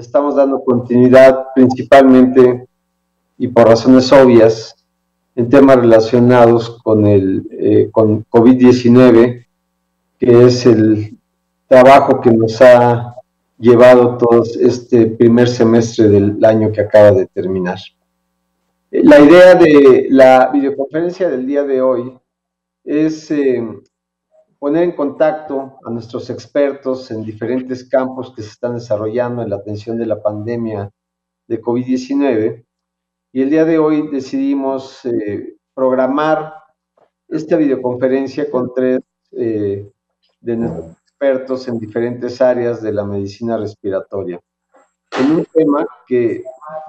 le estamos dando continuidad principalmente y por razones obvias en temas relacionados con COVID-19, que es el trabajo que nos ha llevado todo este primer semestre del año que acaba de terminar. La idea de la videoconferencia del día de hoy es poner en contacto a nuestros expertos en diferentes campos que se están desarrollando en la atención de la pandemia de COVID-19, y el día de hoy decidimos programar esta videoconferencia con tres de nuestros expertos en diferentes áreas de la medicina respiratoria, en un tema que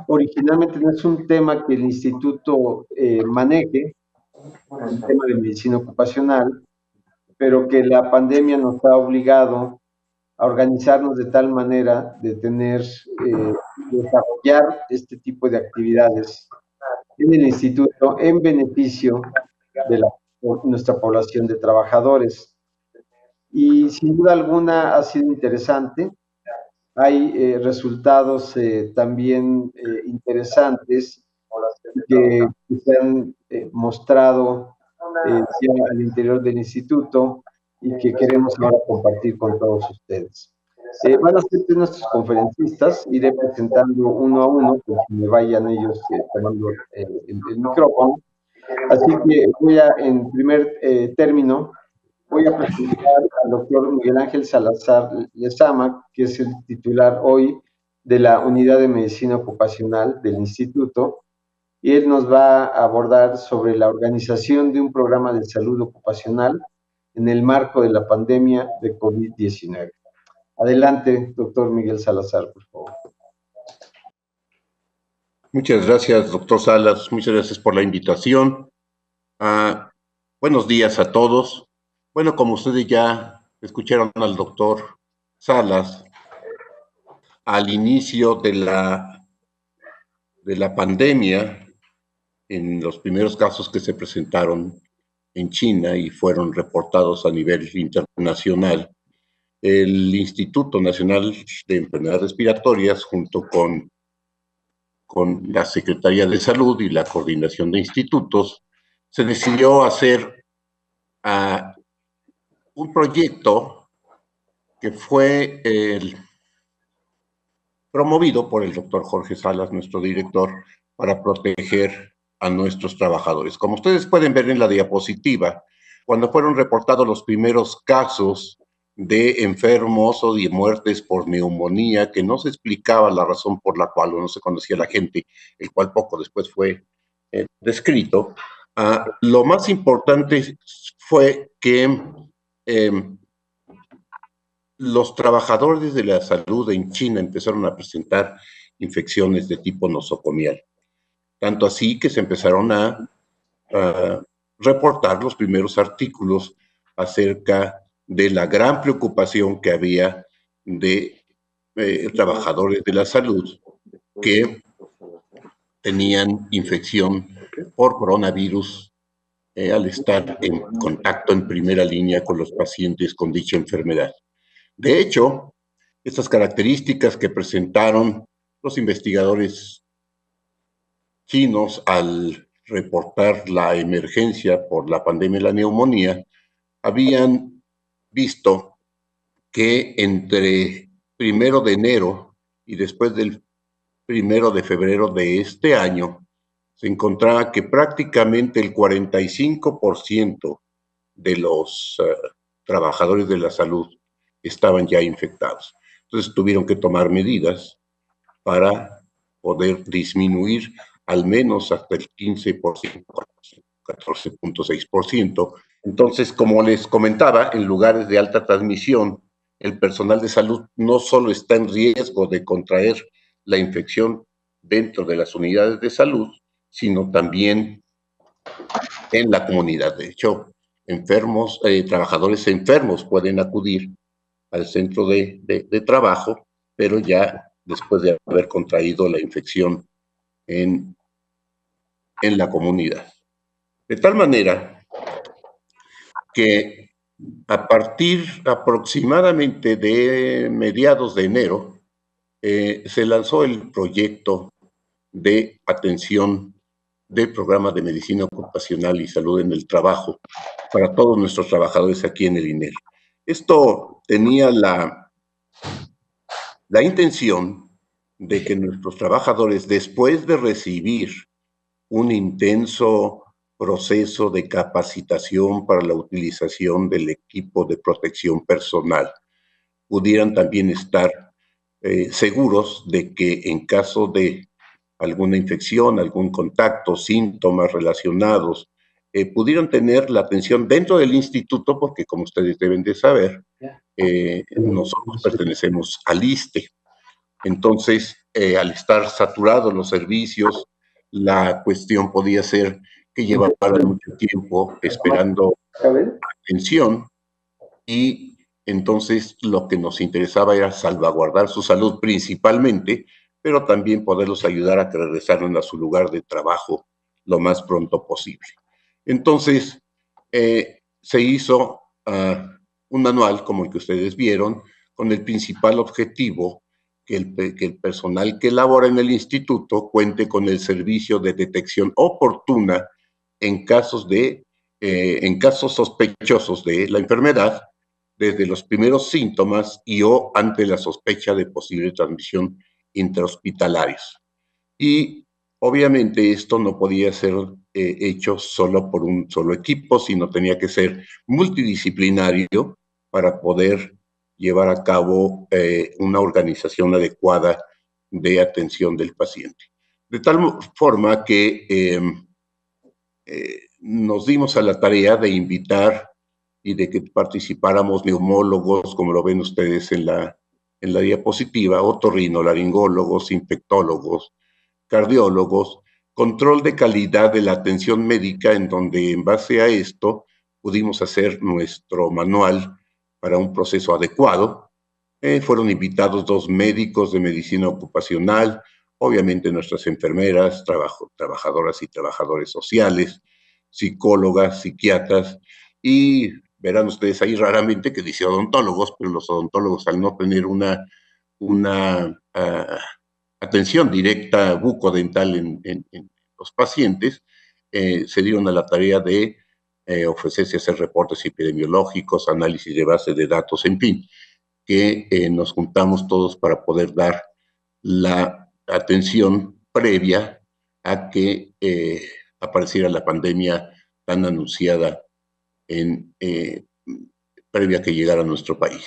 originalmente no es un tema que el instituto maneje, el tema de medicina ocupacional, pero que la pandemia nos ha obligado a organizarnos de tal manera de desarrollar este tipo de actividades en el instituto en beneficio de nuestra población de trabajadores. Y sin duda alguna ha sido interesante. Hay resultados también interesantes que se han mostrado ya al interior del instituto y que queremos ahora compartir con todos ustedes. Van a ser nuestros conferencistas, iré presentando uno a uno, que me vayan ellos tomando el micrófono. Así que en primer término, voy a presentar al doctor Miguel Ángel Salazar Lezama, que es el titular hoy de la Unidad de Medicina Ocupacional del Instituto, y él nos va a abordar sobre la organización de un programa de salud ocupacional en el marco de la pandemia de COVID-19. Adelante, doctor Miguel Salazar, por favor. Muchas gracias, doctor Salas. Muchas gracias por la invitación. Buenos días a todos. Bueno, como ustedes ya escucharon al doctor Salas, al inicio de la pandemia, en los primeros casos que se presentaron en China y fueron reportados a nivel internacional, el Instituto Nacional de Enfermedades Respiratorias, junto con la Secretaría de Salud y la Coordinación de Institutos, se decidió hacer un proyecto que fue promovido por el doctor Jorge Salas, nuestro director, para proteger a nuestros trabajadores. Como ustedes pueden ver en la diapositiva, cuando fueron reportados los primeros casos de enfermos o de muertes por neumonía, que no se explicaba la razón por la cual o no se conocía la gente, el cual poco después fue descrito, lo más importante fue que los trabajadores de la salud en China empezaron a presentar infecciones de tipo nosocomial. Tanto así que se empezaron a reportar los primeros artículos acerca de la gran preocupación que había de trabajadores de la salud que tenían infección por coronavirus al estar en contacto en primera línea con los pacientes con dicha enfermedad. De hecho, estas características que presentaron los investigadores chinos al reportar la emergencia por la pandemia de la neumonía, habían visto que entre 1 de enero y después del 1 de febrero de este año, se encontraba que prácticamente el 45% de los trabajadores de la salud estaban ya infectados. Entonces tuvieron que tomar medidas para poder disminuir al menos hasta el 15%, 14.6%. Entonces, como les comentaba, en lugares de alta transmisión, el personal de salud no solo está en riesgo de contraer la infección dentro de las unidades de salud, sino también en la comunidad. De hecho, trabajadores enfermos pueden acudir al centro de trabajo, pero ya después de haber contraído la infección en la comunidad. De tal manera que a partir aproximadamente de mediados de enero, se lanzó el proyecto de atención del programa de medicina ocupacional y salud en el trabajo para todos nuestros trabajadores aquí en el INER. Esto tenía la intención de que nuestros trabajadores, después de recibir un intenso proceso de capacitación para la utilización del equipo de protección personal, pudieran también estar seguros de que en caso de alguna infección, algún contacto, síntomas relacionados, pudieran tener la atención dentro del instituto, porque como ustedes deben de saber, nosotros pertenecemos al ISSSTE. Entonces, al estar saturados los servicios, la cuestión podía ser que llevaran mucho tiempo esperando atención y entonces lo que nos interesaba era salvaguardar su salud principalmente, pero también poderlos ayudar a que regresaran a su lugar de trabajo lo más pronto posible. Entonces, se hizo un manual como el que ustedes vieron, con el principal objetivo que el personal que labora en el instituto cuente con el servicio de detección oportuna en casos sospechosos de la enfermedad, desde los primeros síntomas y o ante la sospecha de posible transmisión intrahospitalarios. Y obviamente esto no podía ser hecho solo por un solo equipo, sino tenía que ser multidisciplinario para poder llevar a cabo una organización adecuada de atención del paciente. De tal forma que nos dimos a la tarea de invitar y de que participáramos neumólogos, como lo ven ustedes en la diapositiva, otorrinolaringólogos, infectólogos, cardiólogos, control de calidad de la atención médica, en donde en base a esto pudimos hacer nuestro manual para un proceso adecuado. Fueron invitados 2 médicos de medicina ocupacional, obviamente nuestras enfermeras, trabajadoras y trabajadores sociales, psicólogas, psiquiatras, y verán ustedes ahí raramente que dice odontólogos, pero los odontólogos, al no tener una atención directa bucodental en los pacientes, se dieron a la tarea de ofrecerse a hacer reportes epidemiológicos, análisis de base de datos, en fin, que nos juntamos todos para poder dar la atención previa a que apareciera la pandemia tan anunciada previa a que llegara a nuestro país.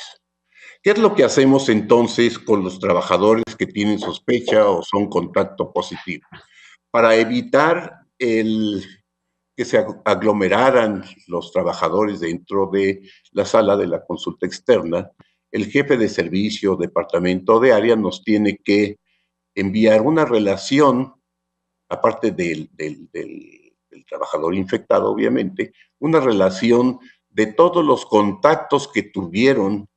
¿Qué es lo que hacemos entonces con los trabajadores que tienen sospecha o son contacto positivo? Para evitar que se aglomeraran los trabajadores dentro de la sala de la consulta externa, el jefe de servicio, departamento de área, nos tiene que enviar una relación, aparte del trabajador infectado, obviamente, una relación de todos los contactos que tuvieron,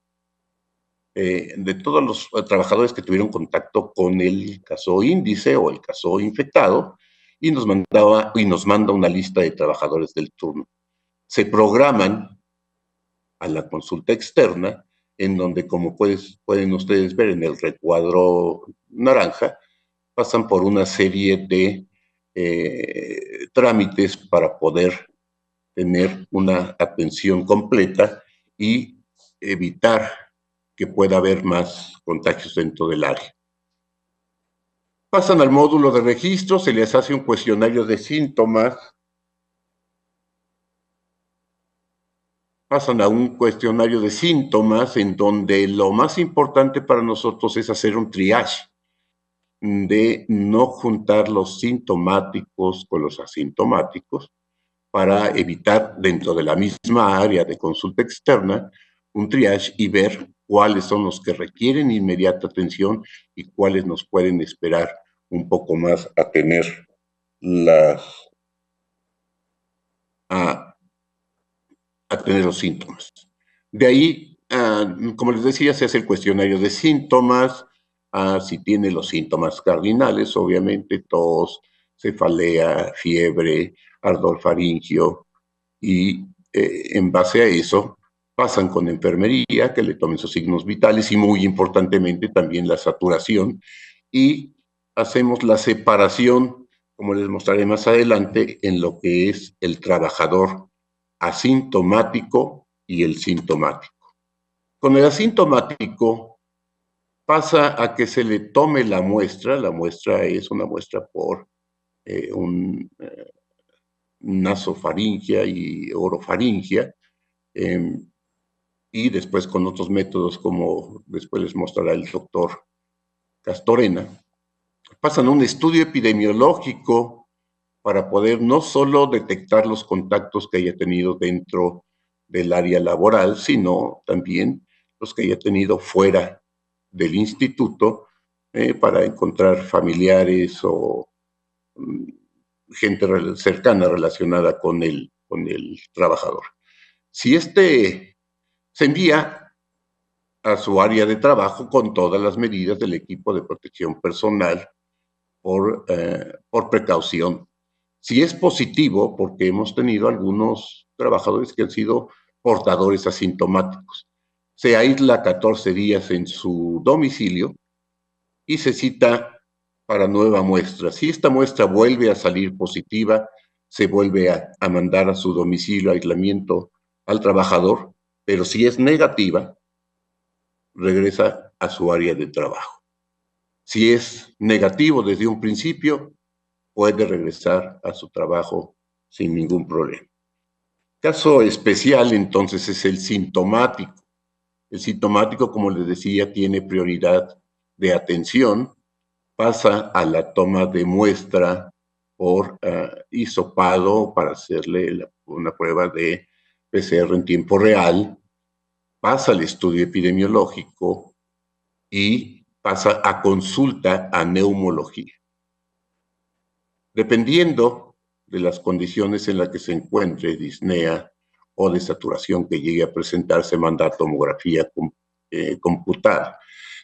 de todos los trabajadores que tuvieron contacto con el caso índice o el caso infectado, y nos manda una lista de trabajadores del turno. Se programan a la consulta externa, en donde, como pueden ustedes ver en el recuadro naranja, pasan por una serie de trámites para poder tener una atención completa y evitar que pueda haber más contagios dentro del área. Pasan al módulo de registro, se les hace un cuestionario de síntomas, pasan a un cuestionario de síntomas en donde lo más importante para nosotros es hacer un triage, de no juntar los sintomáticos con los asintomáticos para evitar dentro de la misma área de consulta externa un triage y ver cuáles son los que requieren inmediata atención y cuáles nos pueden esperar un poco más a tener los síntomas. De ahí, como les decía, se hace el cuestionario de síntomas, si tiene los síntomas cardinales, obviamente, tos, cefalea, fiebre, ardor faríngeo, y en base a eso pasan con enfermería, que le tomen sus signos vitales y muy importantemente también la saturación, y hacemos la separación, como les mostraré más adelante, en lo que es el trabajador asintomático y el sintomático. Con el asintomático pasa a que se le tome la muestra es una muestra por nasofaringia y orofaringia, y después con otros métodos como después les mostrará el doctor Castorena, pasan un estudio epidemiológico para poder no solo detectar los contactos que haya tenido dentro del área laboral, sino también los que haya tenido fuera del instituto, para encontrar familiares o gente cercana relacionada con el trabajador. Si este se envía a su área de trabajo con todas las medidas del equipo de protección personal por precaución. Si es positivo, porque hemos tenido algunos trabajadores que han sido portadores asintomáticos, se aísla 14 días en su domicilio y se cita para nueva muestra. Si esta muestra vuelve a salir positiva, se vuelve a mandar a su domicilio aislamiento al trabajador, pero si es negativa, regresa a su área de trabajo. Si es negativo desde un principio, puede regresar a su trabajo sin ningún problema. Caso especial, entonces, es el sintomático. El sintomático, como les decía, tiene prioridad de atención, pasa a la toma de muestra por hisopado para hacerle una prueba de PCR en tiempo real, pasa al estudio epidemiológico y pasa a consulta a neumología. Dependiendo de las condiciones en las que se encuentre disnea o de saturación que llegue a presentarse, manda a tomografía computada.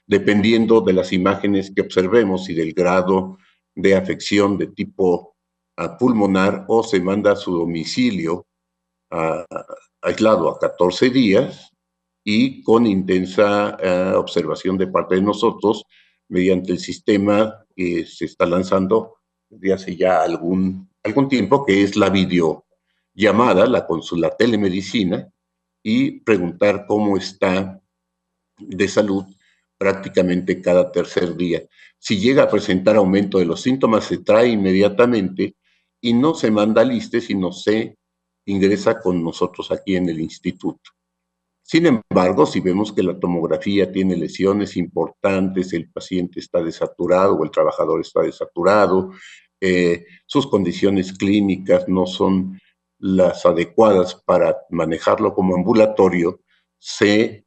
Dependiendo de las imágenes que observemos y del grado de afección de tipo pulmonar, o se manda a su domicilio aislado a 14 días y con intensa observación de parte de nosotros mediante el sistema que se está lanzando desde hace ya algún tiempo, que es la videollamada, la telemedicina, y preguntar cómo está de salud prácticamente cada tercer día. Si llega a presentar aumento de los síntomas, se trae inmediatamente y no se manda al ISSSTE, sino se ingresa con nosotros aquí en el instituto. Sin embargo, si vemos que la tomografía tiene lesiones importantes, el paciente está desaturado o el trabajador está desaturado, sus condiciones clínicas no son las adecuadas para manejarlo como ambulatorio, se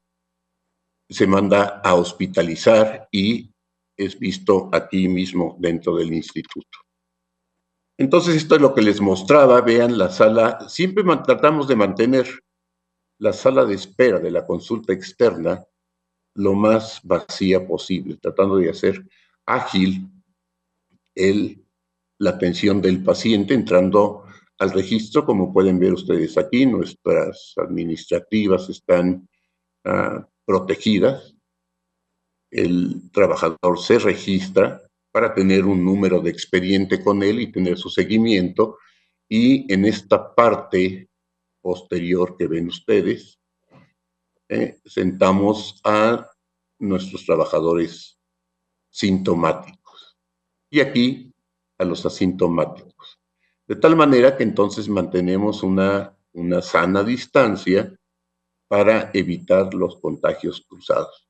manda a hospitalizar y es visto aquí mismo dentro del instituto. Entonces, esto es lo que les mostraba. Vean la sala. Siempre tratamos de mantener la sala de espera de la consulta externa lo más vacía posible, tratando de hacer ágil la atención del paciente, entrando al registro. Como pueden ver ustedes aquí, nuestras administrativas están protegidas. El trabajador se registra para tener un número de expediente con él y tener su seguimiento. Y en esta parte posterior que ven ustedes, sentamos a nuestros trabajadores sintomáticos y aquí a los asintomáticos. De tal manera que entonces mantenemos una sana distancia para evitar los contagios cruzados.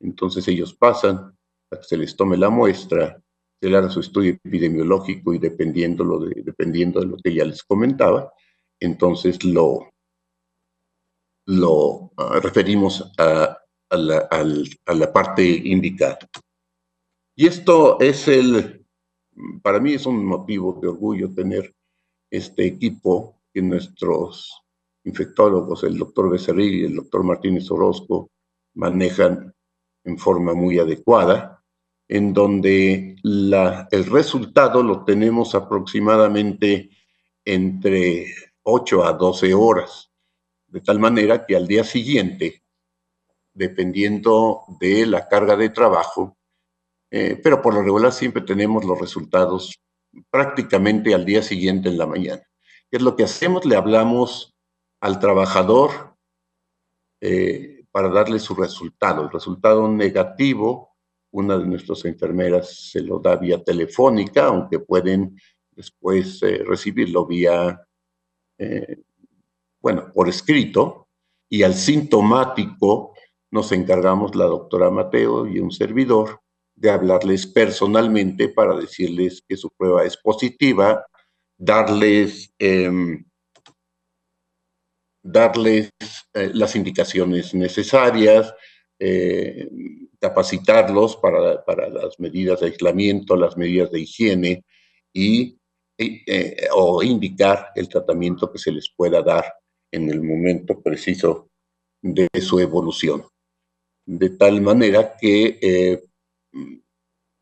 Entonces ellos pasan a que se les tome la muestra, se le haga su estudio epidemiológico y dependiendo de lo que ya les comentaba, entonces lo referimos a la parte indicada. Y esto es para mí es un motivo de orgullo tener este equipo que nuestros infectólogos, el doctor Becerril y el doctor Martínez Orozco, manejan en forma muy adecuada, en donde el resultado lo tenemos aproximadamente entre 8 a 12 horas. de tal manera que al día siguiente, dependiendo de la carga de trabajo, pero por lo regular siempre tenemos los resultados prácticamente al día siguiente en la mañana. ¿Qué es lo que hacemos? Le hablamos al trabajador para darle su resultado. El resultado negativo, una de nuestras enfermeras se lo da vía telefónica, aunque pueden después recibirlo vía, por escrito, y al sintomático nos encargamos la doctora Mateo y un servidor de hablarles personalmente para decirles que su prueba es positiva, darles las indicaciones necesarias, capacitarlos para las medidas de aislamiento, las medidas de higiene o indicar el tratamiento que se les pueda dar en el momento preciso de su evolución. De tal manera que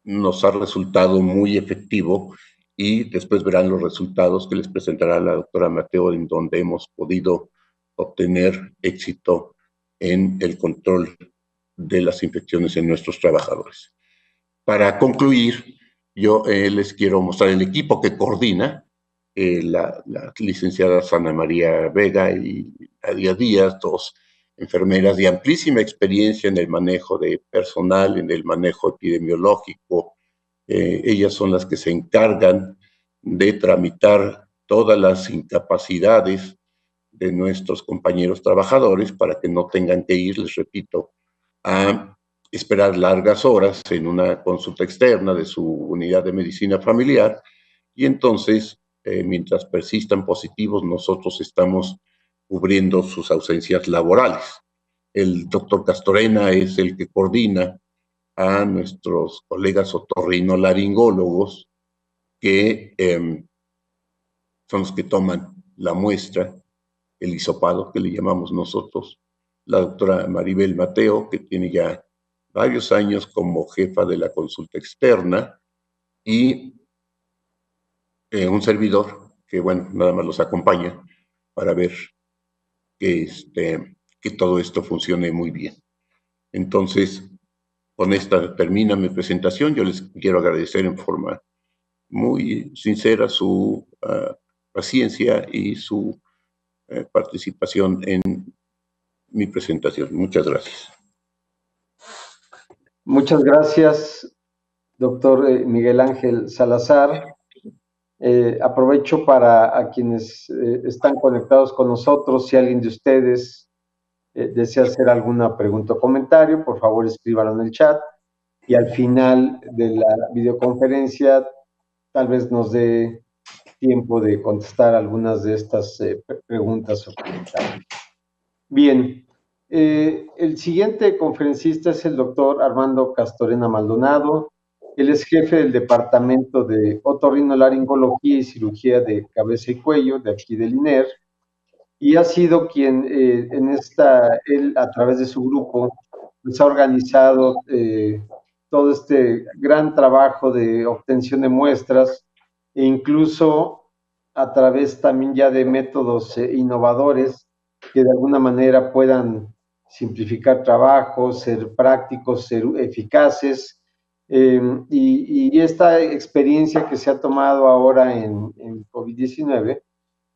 nos ha resultado muy efectivo y después verán los resultados que les presentará la doctora Mateo, en donde hemos podido obtener éxito en el control de las infecciones en nuestros trabajadores. Para concluir, yo les quiero mostrar el equipo que coordina la licenciada Ana María Vega y Nadia Díaz, dos enfermeras de amplísima experiencia en el manejo de personal, en el manejo epidemiológico. Ellas son las que se encargan de tramitar todas las incapacidades de nuestros compañeros trabajadores para que no tengan que ir, les repito, a esperar largas horas en una consulta externa de su unidad de medicina familiar, y entonces, mientras persistan positivos, nosotros estamos cubriendo sus ausencias laborales. El doctor Castorena es el que coordina a nuestros colegas otorrinolaringólogos, que son los que toman la muestra, el hisopado que le llamamos nosotros, la doctora Maribel Mateo, que tiene ya varios años como jefa de la consulta externa, y un servidor que, nada más los acompaña para ver que todo esto funcione muy bien. Entonces, con esta termina mi presentación. Yo les quiero agradecer en forma muy sincera su paciencia y su participación en mi presentación. Muchas gracias. Muchas gracias, doctor Miguel Ángel Salazar. Aprovecho para a quienes están conectados con nosotros, si alguien de ustedes desea hacer alguna pregunta o comentario, por favor escríbanlo en el chat, y al final de la videoconferencia tal vez nos dé tiempo de contestar algunas de estas preguntas o comentarios. Bien, el siguiente conferencista es el doctor Armando Castorena Maldonado. Él es jefe del Departamento de Otorrinolaringología y Cirugía de Cabeza y Cuello de aquí del INER, y ha sido quien él a través de su grupo pues, ha organizado todo este gran trabajo de obtención de muestras, e incluso a través también ya de métodos innovadores que de alguna manera puedan simplificar trabajos, ser prácticos, ser eficaces. Y esta experiencia que se ha tomado ahora en COVID-19,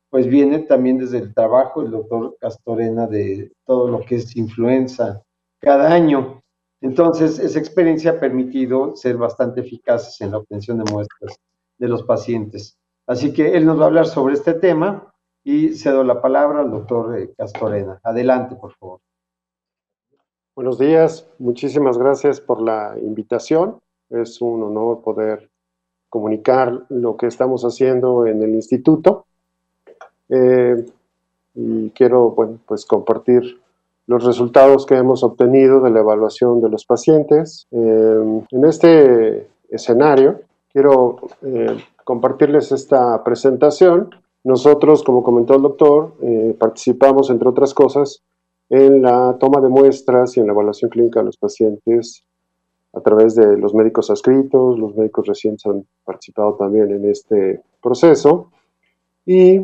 pues viene también desde el trabajo del doctor Castorena de todo lo que es influenza cada año. Entonces, esa experiencia ha permitido ser bastante eficaces en la obtención de muestras de los pacientes. Así que él nos va a hablar sobre este tema y cedo la palabra al doctor Castorena. Adelante, por favor. Buenos días, muchísimas gracias por la invitación. Es un honor poder comunicar lo que estamos haciendo en el instituto. Y quiero, pues compartir los resultados que hemos obtenido de la evaluación de los pacientes. En este escenario, quiero compartirles esta presentación. Nosotros, como comentó el doctor, participamos, entre otras cosas, en la toma de muestras y en la evaluación clínica de los pacientes a través de los médicos adscritos. Los médicos recientes han participado también en este proceso. Y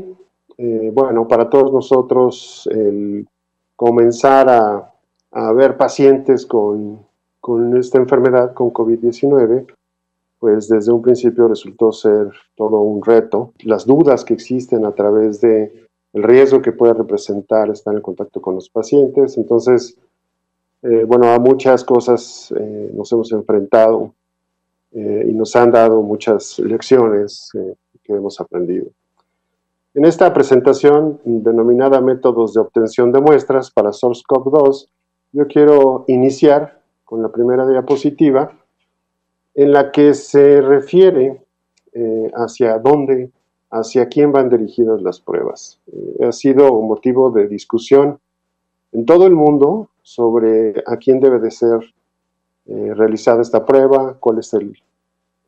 bueno, para todos nosotros el comenzar a ver pacientes con esta enfermedad, con COVID-19, pues desde un principio resultó ser todo un reto. Las dudas que existen a través de el riesgo que puede representar estar en contacto con los pacientes. Entonces, bueno, a muchas cosas nos hemos enfrentado y nos han dado muchas lecciones que hemos aprendido. En esta presentación, denominada Métodos de obtención de muestras para SARS-CoV-2, yo quiero iniciar con la primera diapositiva, en la que se refiere hacia dónde, hacia quién van dirigidas las pruebas. Ha sido un motivo de discusión en todo el mundo sobre a quién debe de ser realizada esta prueba, cuál es el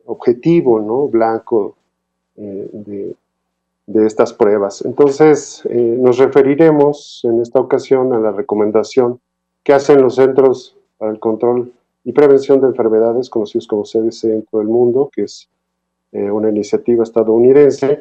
objetivo, ¿no?, blanco de estas pruebas. Entonces, nos referiremos en esta ocasión a la recomendación que hacen los Centros para el Control y Prevención de Enfermedades, conocidos como CDC en todo el mundo, que es una iniciativa estadounidense.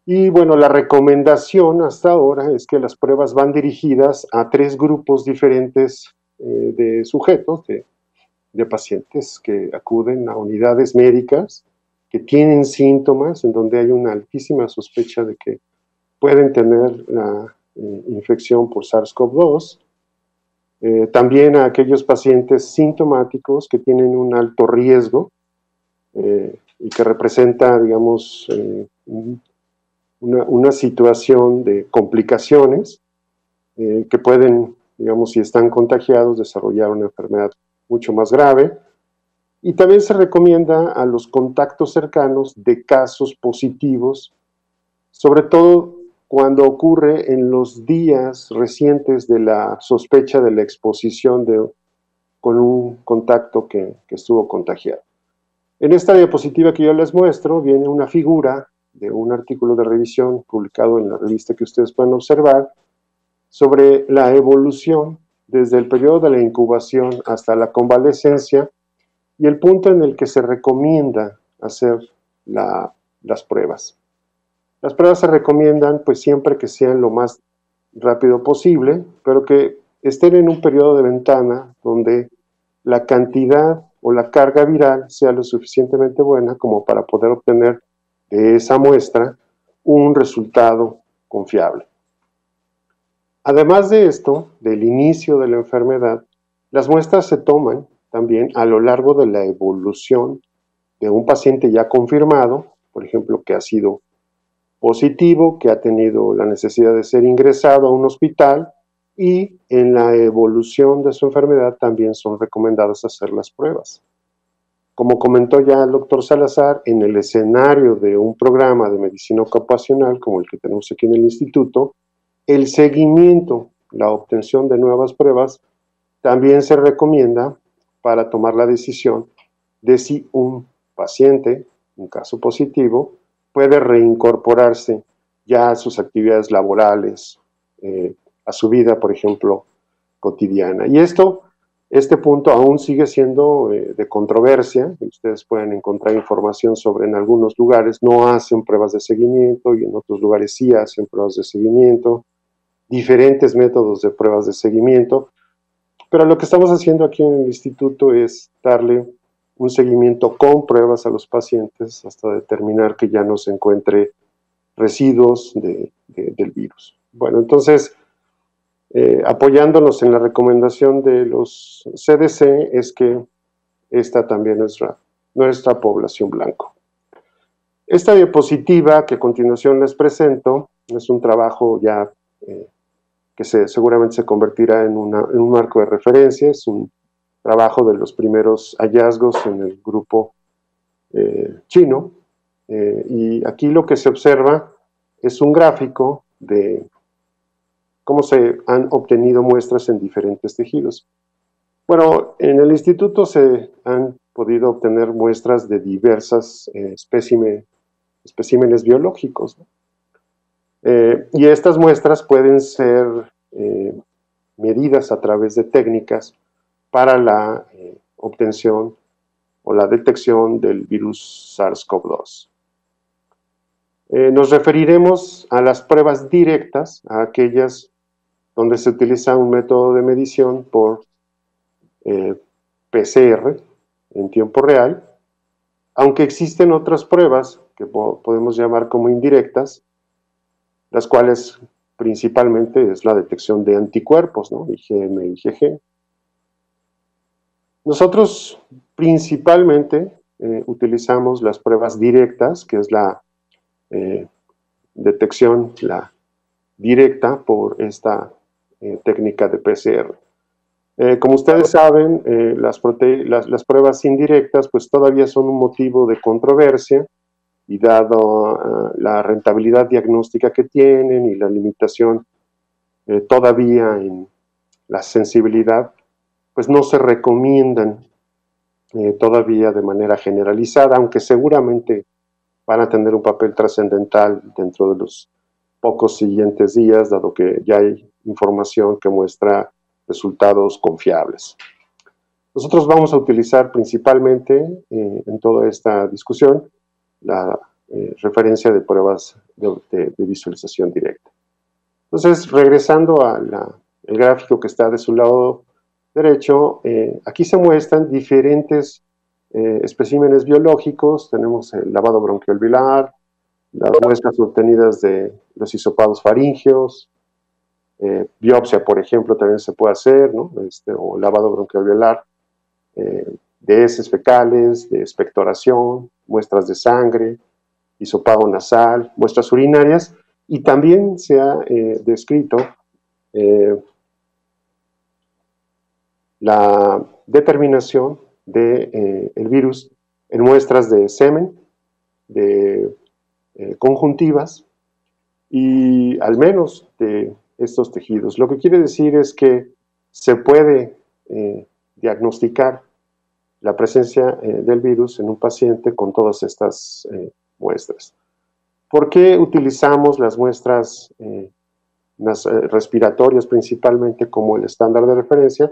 Y bueno, la recomendación hasta ahora es que las pruebas van dirigidas a 3 grupos diferentes de sujetos, de pacientes que acuden a unidades médicas que tienen síntomas en donde hay una altísima sospecha de que pueden tener la infección por SARS-CoV-2. También a aquellos pacientes sintomáticos que tienen un alto riesgo y que representa, digamos, una situación de complicaciones que pueden, digamos, si están contagiados, desarrollar una enfermedad mucho más grave. Y también se recomienda a los contactos cercanos de casos positivos, sobre todo cuando ocurre en los días recientes de la sospecha de la exposición con un contacto que estuvo contagiado. En esta diapositiva que yo les muestro viene una figura de un artículo de revisión publicado en la revista que ustedes pueden observar sobre la evolución desde el periodo de la incubación hasta la convalescencia y el punto en el que se recomienda hacer las pruebas. Las pruebas se recomiendan pues siempre que sean lo más rápido posible, pero que estén en un periodo de ventana donde la cantidad o la carga viral sea lo suficientemente buena como para poder obtener de esa muestra un resultado confiable. Además de esto, del inicio de la enfermedad, las muestras se toman también a lo largo de la evolución de un paciente ya confirmado, por ejemplo, que ha sido positivo, que ha tenido la necesidad de ser ingresado a un hospital, y en la evolución de su enfermedad también son recomendadas hacer las pruebas. Como comentó ya el doctor Salazar, en el escenario de un programa de medicina ocupacional como el que tenemos aquí en el instituto, el seguimiento, la obtención de nuevas pruebas, también se recomienda para tomar la decisión de si un paciente, un caso positivo, puede reincorporarse ya a sus actividades laborales, a su vida, por ejemplo, cotidiana. Y este punto aún sigue siendo de controversia. Ustedes pueden encontrar información sobre en algunos lugares no hacen pruebas de seguimiento y en otros lugares sí hacen pruebas de seguimiento, diferentes métodos de pruebas de seguimiento. Pero lo que estamos haciendo aquí en el instituto es darle un seguimiento con pruebas a los pacientes hasta determinar que ya no se encuentre residuos del virus. Bueno, entonces, apoyándonos en la recomendación de los CDC, es que esta también es nuestra población blanco. Esta diapositiva que a continuación les presento es un trabajo ya que seguramente se convertirá en un marco de referencia. Es un trabajo de los primeros hallazgos en el grupo chino, y aquí lo que se observa es un gráfico de cómo se han obtenido muestras en diferentes tejidos. Bueno, en el instituto se han podido obtener muestras de diversas especímenes biológicos, ¿no? Y estas muestras pueden ser medidas a través de técnicas para la obtención o la detección del virus SARS-CoV-2. Nos referiremos a las pruebas directas, a aquellas donde se utiliza un método de medición por PCR en tiempo real, aunque existen otras pruebas que podemos llamar como indirectas, las cuales principalmente es la detección de anticuerpos, ¿no? IgM y IgG. Nosotros principalmente utilizamos las pruebas directas, que es la detección directa por esta técnica de PCR. Como ustedes saben, las pruebas indirectas pues todavía son un motivo de controversia, y dado la rentabilidad diagnóstica que tienen y la limitación todavía en la sensibilidad, pues no se recomiendan todavía de manera generalizada, aunque seguramente van a tener un papel trascendental dentro de los pocos siguientes días, dado que ya hay información que muestra resultados confiables. Nosotros vamos a utilizar principalmente en toda esta discusión la referencia de pruebas de visualización directa. Entonces, regresando al gráfico que está de su lado derecho, aquí se muestran diferentes especímenes biológicos. Tenemos el lavado bronquiolbilar, las muestras obtenidas de los hisopados faringeos, biopsia, por ejemplo, también se puede hacer, ¿no? O lavado bronquiolbilar, de heces fecales, de expectoración, muestras de sangre, hisopado nasal, muestras urinarias, y también se ha descrito la determinación del virus en muestras de semen, de conjuntivas y al menos de estos tejidos. Lo que quiere decir es que se puede diagnosticar la presencia del virus en un paciente con todas estas muestras. ¿Por qué utilizamos las muestras respiratorias principalmente como el estándar de referencia?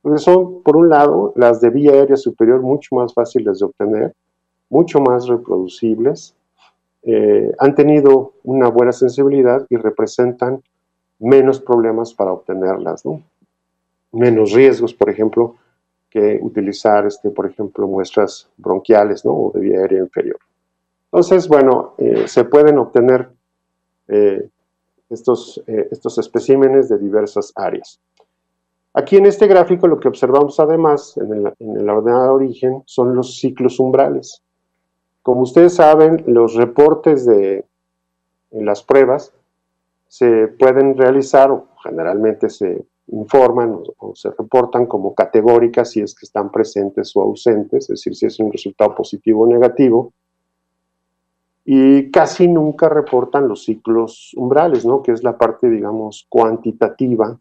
Porque son, por un lado, las de vía aérea superior mucho más fáciles de obtener, mucho más reproducibles, han tenido una buena sensibilidad y representan menos problemas para obtenerlas, ¿no? Menos riesgos, por ejemplo, que utilizar, por ejemplo, muestras bronquiales, ¿no? O de vía aérea inferior. Entonces, bueno, se pueden obtener estos especímenes de diversas áreas. Aquí en este gráfico lo que observamos además en el ordenador de origen son los ciclos umbrales. Como ustedes saben, los reportes en las pruebas se pueden realizar, o generalmente se informan o se reportan como categóricas si es que están presentes o ausentes, es decir, si es un resultado positivo o negativo, y casi nunca reportan los ciclos umbrales, ¿no? Que es la parte, digamos, cuantitativa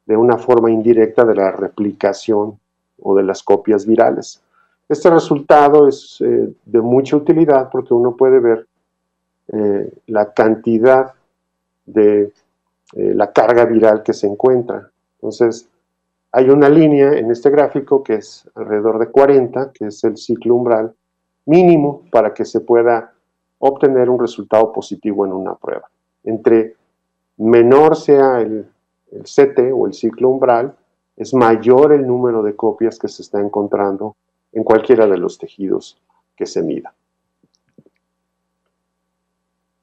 de una forma indirecta de la replicación o de las copias virales. Este resultado es de mucha utilidad porque uno puede ver la cantidad de la carga viral que se encuentra. Entonces, hay una línea en este gráfico que es alrededor de 40, que es el ciclo umbral mínimo para que se pueda obtener un resultado positivo en una prueba. Entre menor sea el CT o el ciclo umbral, es mayor el número de copias que se está encontrando en cualquiera de los tejidos que se mida.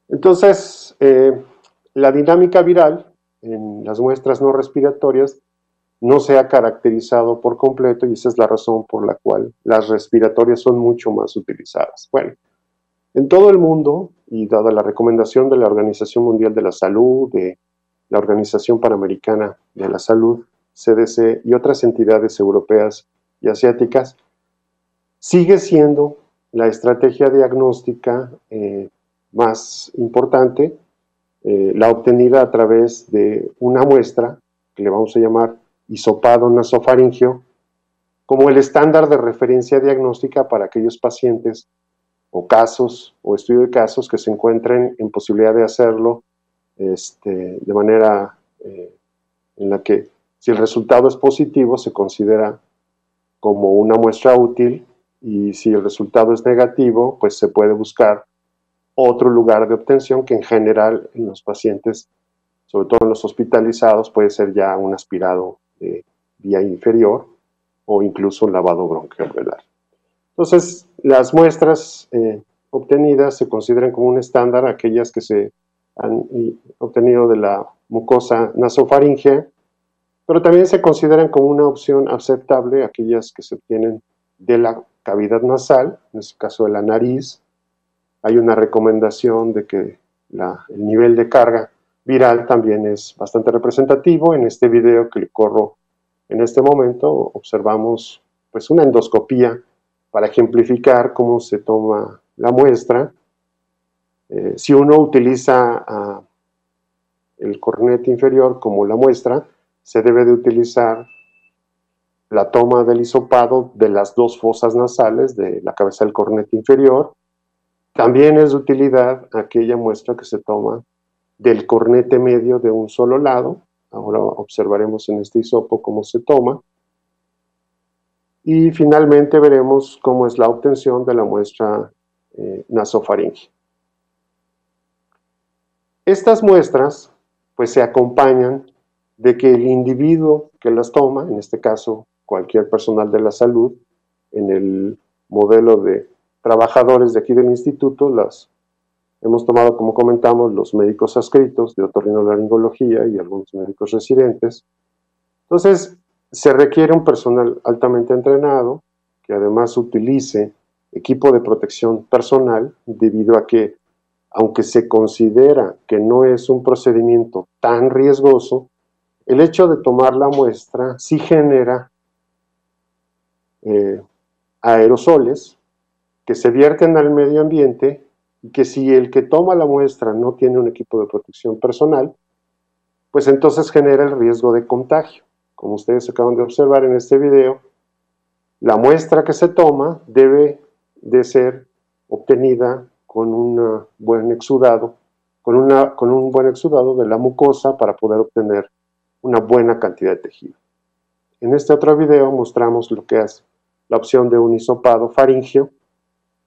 Entonces, la dinámica viral en las muestras no respiratorias no se ha caracterizado por completo y esa es la razón por la cual las respiratorias son mucho más utilizadas. Bueno, en todo el mundo, y dada la recomendación de la Organización Mundial de la Salud, de la Organización Panamericana de la Salud, CDC, y otras entidades europeas y asiáticas, sigue siendo la estrategia diagnóstica más importante, la obtenida a través de una muestra, que le vamos a llamar hisopado nasofaringeo, como el estándar de referencia diagnóstica para aquellos pacientes o casos o estudio de casos que se encuentren en posibilidad de hacerlo de manera en la que si el resultado es positivo se considera como una muestra útil y si el resultado es negativo pues se puede buscar otro lugar de obtención que en general en los pacientes, sobre todo en los hospitalizados, puede ser ya un aspirado de vía inferior o incluso un lavado bronquialveolar. Entonces, las muestras obtenidas se consideran como un estándar aquellas que se han obtenido de la mucosa nasofaríngea, pero también se consideran como una opción aceptable aquellas que se obtienen de la cavidad nasal, en este caso de la nariz. Hay una recomendación de que el nivel de carga viral también es bastante representativo. En este video que le corro en este momento observamos pues una endoscopía para ejemplificar cómo se toma la muestra. Si uno utiliza el cornete inferior como la muestra, se debe de utilizar la toma del hisopado de las dos fosas nasales de la cabeza del cornete inferior. También es de utilidad aquella muestra que se toma del cornete medio de un solo lado. Ahora observaremos en este hisopo cómo se toma. Y finalmente veremos cómo es la obtención de la muestra nasofaríngea. Estas muestras pues se acompañan de que el individuo que las toma, en este caso cualquier personal de la salud, en el modelo de trabajadores de aquí del instituto, las hemos tomado, como comentamos, los médicos adscritos de otorrinolaringología y algunos médicos residentes. Entonces, se requiere un personal altamente entrenado, que además utilice equipo de protección personal, debido a que, aunque se considera que no es un procedimiento tan riesgoso, el hecho de tomar la muestra sí genera aerosoles que se vierten al medio ambiente y que si el que toma la muestra no tiene un equipo de protección personal, pues entonces genera el riesgo de contagio. Como ustedes acaban de observar en este video, la muestra que se toma debe de ser obtenida con un buen exudado, con un buen exudado de la mucosa para poder obtener una buena cantidad de tejido. En este otro video mostramos lo que es la opción de un hisopado faríngeo,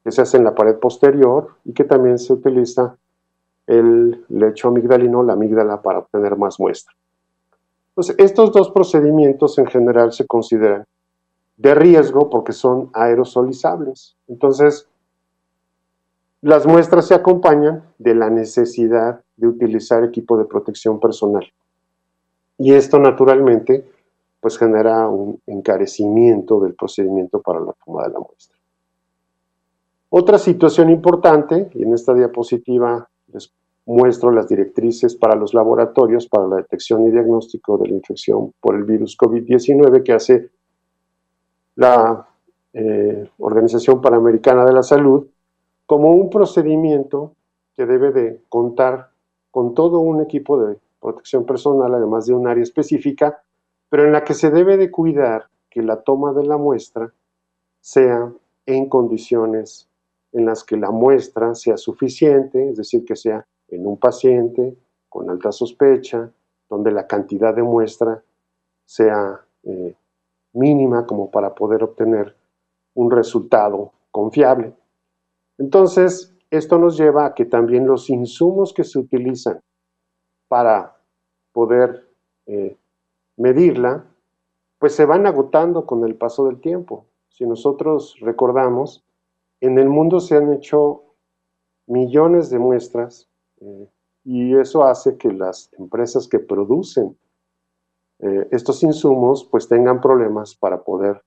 que se hace en la pared posterior y que también se utiliza el lecho amigdalino, la amígdala, para obtener más muestra. Entonces, estos dos procedimientos en general se consideran de riesgo porque son aerosolizables. Entonces, las muestras se acompañan de la necesidad de utilizar equipo de protección personal. Y esto naturalmente pues genera un encarecimiento del procedimiento para la toma de la muestra. Otra situación importante, y en esta diapositiva les muestro las directrices para los laboratorios para la detección y diagnóstico de la infección por el virus COVID-19 que hace la Organización Panamericana de la Salud, como un procedimiento que debe de contar con todo un equipo de protección personal, además de un área específica, pero en la que se debe de cuidar que la toma de la muestra sea en condiciones en las que la muestra sea suficiente, es decir, que sea en un paciente con alta sospecha, donde la cantidad de muestra sea mínima como para poder obtener un resultado confiable. Entonces, esto nos lleva a que también los insumos que se utilizan para poder medirla, pues se van agotando con el paso del tiempo. Si nosotros recordamos, en el mundo se han hecho millones de muestras y eso hace que las empresas que producen estos insumos pues tengan problemas para poder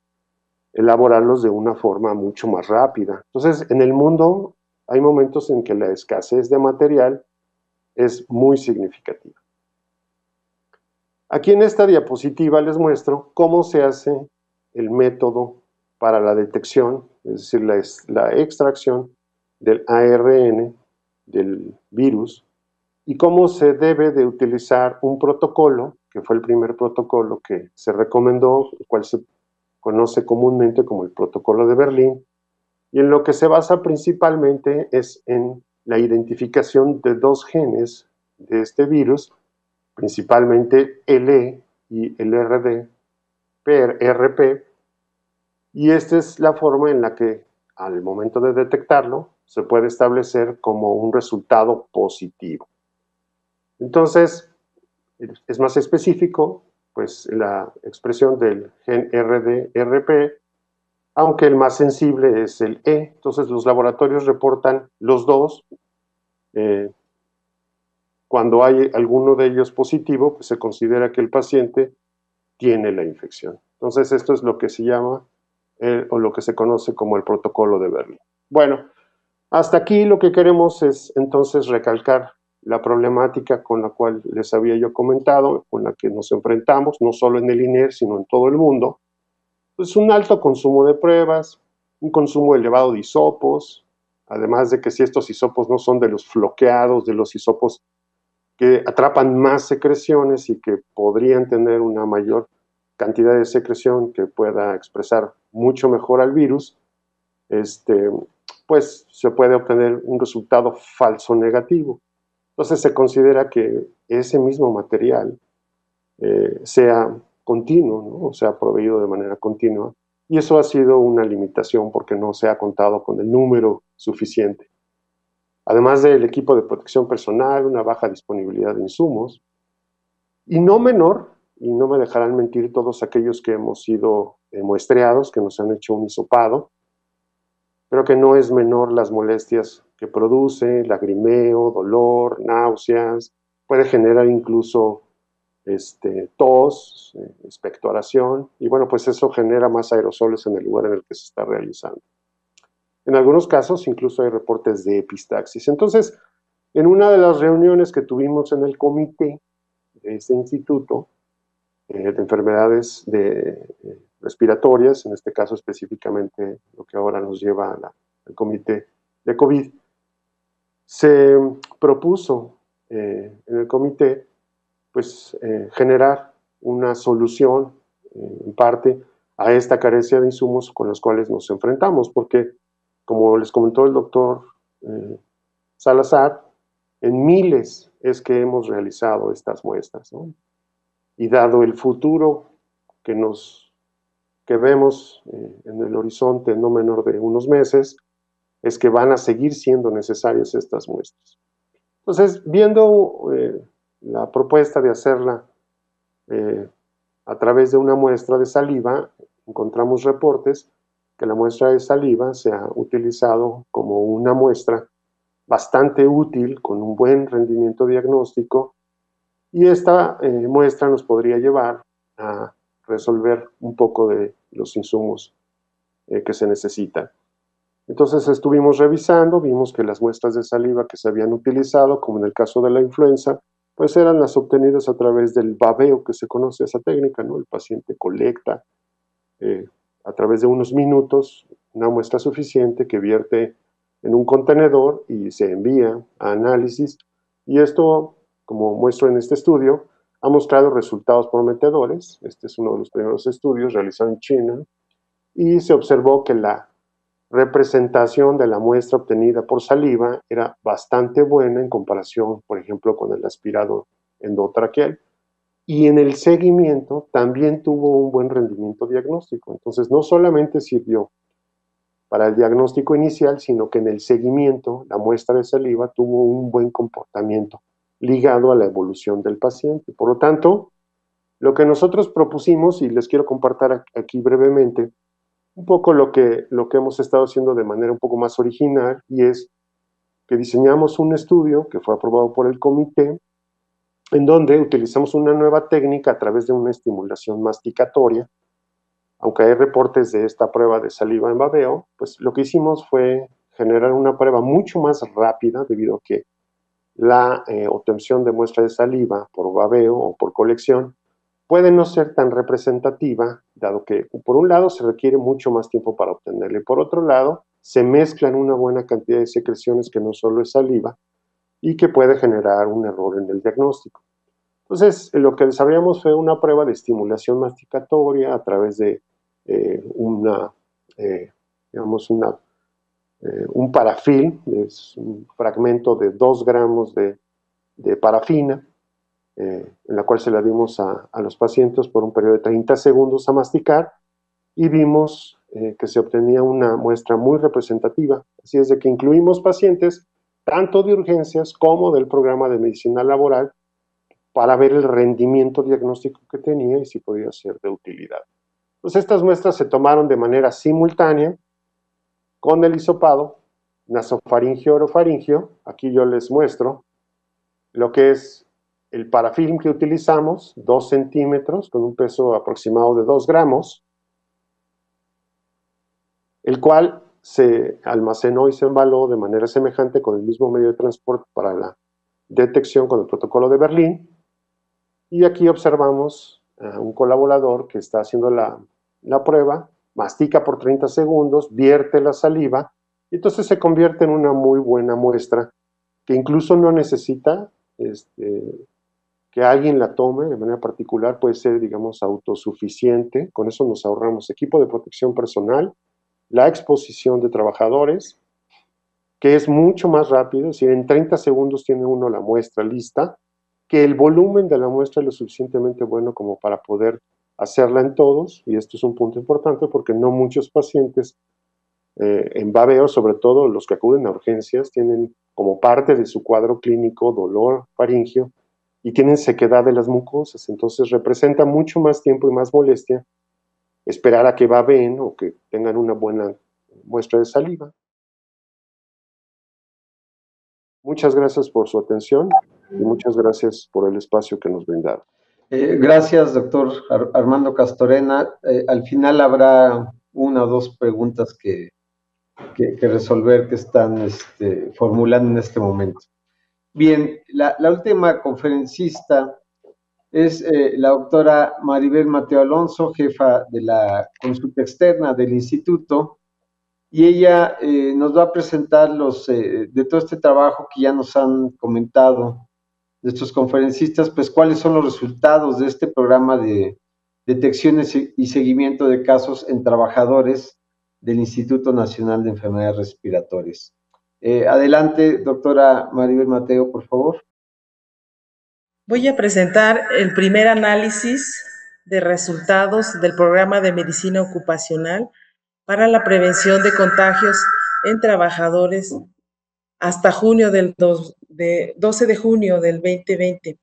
elaborarlos de una forma mucho más rápida. Entonces, en el mundo hay momentos en que la escasez de material es muy significativa. Aquí en esta diapositiva les muestro cómo se hace el método para la detección, es decir, la extracción del ARN del virus y cómo se debe de utilizar un protocolo, que fue el primer protocolo que se recomendó, el cual se conoce comúnmente como el protocolo de Berlín, y en lo que se basa principalmente es en la identificación de dos genes de este virus, principalmente el E y el RP, y esta es la forma en la que al momento de detectarlo se puede establecer como un resultado positivo. Entonces, es más específico, pues la expresión del gen RDRP, aunque el más sensible es el E. Entonces, los laboratorios reportan los dos. Cuando hay alguno de ellos positivo, pues se considera que el paciente tiene la infección. Entonces, esto es lo que se llama o lo que se conoce como el protocolo de Berlín. Bueno, hasta aquí lo que queremos es entonces recalcar la problemática con la cual les había yo comentado, con la que nos enfrentamos, no solo en el INER, sino en todo el mundo. Pues un alto consumo de pruebas, un consumo elevado de hisopos, además de que si estos hisopos no son de los floqueados, de los hisopos que atrapan más secreciones y que podrían tener una mayor cantidad de secreción que pueda expresar mucho mejor al virus, pues se puede obtener un resultado falso negativo. Entonces se considera que ese mismo material sea continuo, ¿no? O sea, proveído de manera continua. Y eso ha sido una limitación porque no se ha contado con el número suficiente. Además del equipo de protección personal, una baja disponibilidad de insumos, y no menor, y no me dejarán mentir todos aquellos que hemos sido muestreados, que nos han hecho un hisopado, pero que no es menor las molestias que produce, lagrimeo, dolor, náuseas, puede generar incluso tos, expectoración, y bueno, pues eso genera más aerosoles en el lugar en el que se está realizando. En algunos casos incluso hay reportes de epistaxis. Entonces, en una de las reuniones que tuvimos en el comité de este instituto de enfermedades respiratorias, en este caso específicamente lo que ahora nos lleva al comité de COVID, se propuso en el comité pues generar una solución en parte a esta carencia de insumos con los cuales nos enfrentamos, porque como les comentó el doctor Salazar, en miles es que hemos realizado estas muestras, ¿no? Y dado el futuro que vemos en el horizonte no menor de unos meses, es que van a seguir siendo necesarias estas muestras. Entonces, viendo la propuesta de hacerla a través de una muestra de saliva, encontramos reportes que la muestra de saliva se ha utilizado como una muestra bastante útil, con un buen rendimiento diagnóstico, y esta muestra nos podría llevar a resolver un poco de los insumos que se necesitan. Entonces estuvimos revisando, vimos que las muestras de saliva que se habían utilizado, como en el caso de la influenza, pues eran las obtenidas a través del babeo, que se conoce esa técnica, ¿no? El paciente colecta a través de unos minutos una muestra suficiente que vierte en un contenedor y se envía a análisis. Y esto, como muestro en este estudio, ha mostrado resultados prometedores. Este es uno de los primeros estudios realizados en China y se observó que la representación de la muestra obtenida por saliva era bastante buena en comparación, por ejemplo, con el aspirado endotraqueal. Y en el seguimiento también tuvo un buen rendimiento diagnóstico. Entonces, no solamente sirvió para el diagnóstico inicial, sino que en el seguimiento la muestra de saliva tuvo un buen comportamiento ligado a la evolución del paciente. Por lo tanto, lo que nosotros propusimos, y les quiero compartir aquí brevemente, un poco lo que hemos estado haciendo de manera un poco más original, y es que diseñamos un estudio que fue aprobado por el comité, en donde utilizamos una nueva técnica a través de una estimulación masticatoria. Aunque hay reportes de esta prueba de saliva en babeo, pues lo que hicimos fue generar una prueba mucho más rápida, debido a que la obtención de muestra de saliva por babeo o por colección puede no ser tan representativa, dado que por un lado se requiere mucho más tiempo para obtenerla y por otro lado se mezclan una buena cantidad de secreciones que no solo es saliva y que puede generar un error en el diagnóstico. Entonces, lo que desarrollamos fue una prueba de estimulación masticatoria a través de un parafil, es un fragmento de 2 gramos de parafina, en la cual se la dimos a los pacientes por un periodo de 30 segundos a masticar, y vimos que se obtenía una muestra muy representativa. Así es de que incluimos pacientes tanto de urgencias como del programa de medicina laboral para ver el rendimiento diagnóstico que tenía y si podía ser de utilidad. Entonces, estas muestras se tomaron de manera simultánea con el hisopado nasofaringio orofaringio. Aquí yo les muestro lo que es el parafilm que utilizamos, 2 centímetros, con un peso aproximado de 2 gramos, el cual se almacenó y se embaló de manera semejante con el mismo medio de transporte para la detección con el protocolo de Berlín. Y aquí observamos a un colaborador que está haciendo la prueba, mastica por 30 segundos, vierte la saliva, y entonces se convierte en una muy buena muestra que incluso no necesita que alguien la tome de manera particular, puede ser, digamos, autosuficiente. Con eso nos ahorramos equipo de protección personal, la exposición de trabajadores, que es mucho más rápido, es decir, en 30 segundos tiene uno la muestra lista, que el volumen de la muestra es lo suficientemente bueno como para poder hacerla en todos, y esto es un punto importante porque no muchos pacientes en babeo, sobre todo los que acuden a urgencias, tienen como parte de su cuadro clínico dolor faríngeo y tienen sequedad de las mucosas, entonces representa mucho más tiempo y más molestia esperar a que babeen o que tengan una buena muestra de saliva. Muchas gracias por su atención y muchas gracias por el espacio que nos brindaron. Gracias, doctor Armando Castorena. Al final habrá una o dos preguntas que resolver que están formulando en este momento. Bien, la última conferencista es la doctora Maribel Mateo Alonso, jefa de la consulta externa del instituto, y ella nos va a presentar de todo este trabajo que ya nos han comentado de estos conferencistas, pues cuáles son los resultados de este programa de detección y seguimiento de casos en trabajadores del Instituto Nacional de Enfermedades Respiratorias. Adelante, doctora Maribel Mateo, por favor. Voy a presentar el primer análisis de resultados del programa de medicina ocupacional para la prevención de contagios en trabajadores hasta 12 de junio del 2020.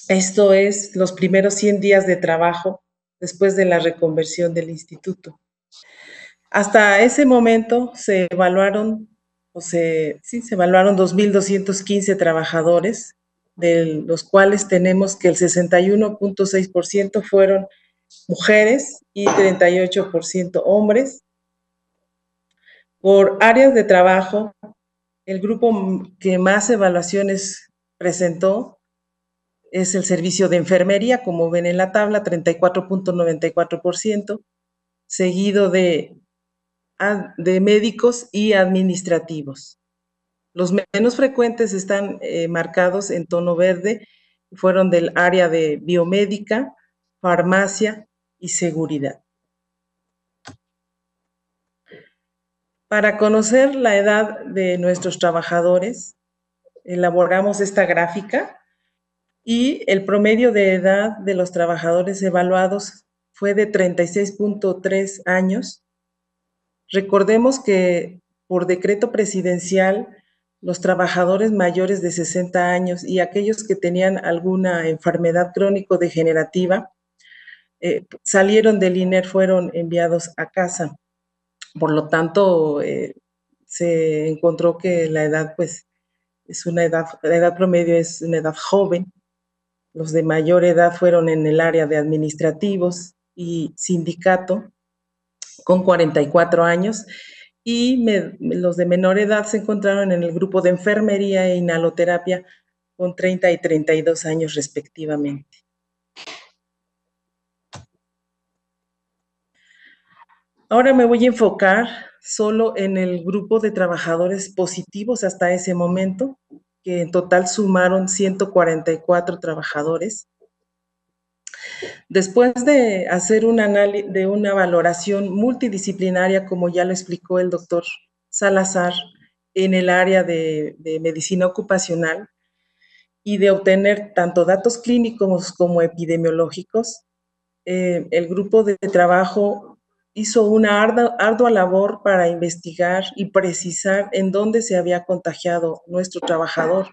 Esto es los primeros 100 días de trabajo después de la reconversión del instituto. Hasta ese momento se evaluaron 2.215 trabajadores, de los cuales tenemos que el 61.6% fueron mujeres y 38% hombres. Por áreas de trabajo, el grupo que más evaluaciones presentó es el servicio de enfermería, como ven en la tabla, 34.94%, seguido de médicos y administrativos. Los menos frecuentes están marcados en tono verde, fueron del área de biomédica, farmacia y seguridad. Para conocer la edad de nuestros trabajadores, elaboramos esta gráfica y el promedio de edad de los trabajadores evaluados fue de 36.3 años. Recordemos que por decreto presidencial, los trabajadores mayores de 60 años y aquellos que tenían alguna enfermedad crónico-degenerativa salieron del INER, fueron enviados a casa. Por lo tanto, se encontró que la edad, pues, la edad promedio es una edad joven. Los de mayor edad fueron en el área de administrativos y sindicato, con 44 años, y los de menor edad se encontraron en el grupo de enfermería e inhaloterapia con 30 y 32 años respectivamente. Ahora me voy a enfocar solo en el grupo de trabajadores positivos hasta ese momento, que en total sumaron 144 trabajadores. Después de hacer una valoración multidisciplinaria, como ya lo explicó el doctor Salazar, en el área de medicina ocupacional, y de obtener tanto datos clínicos como epidemiológicos, el grupo de trabajo hizo una ardua labor para investigar y precisar en dónde se había contagiado nuestro trabajador.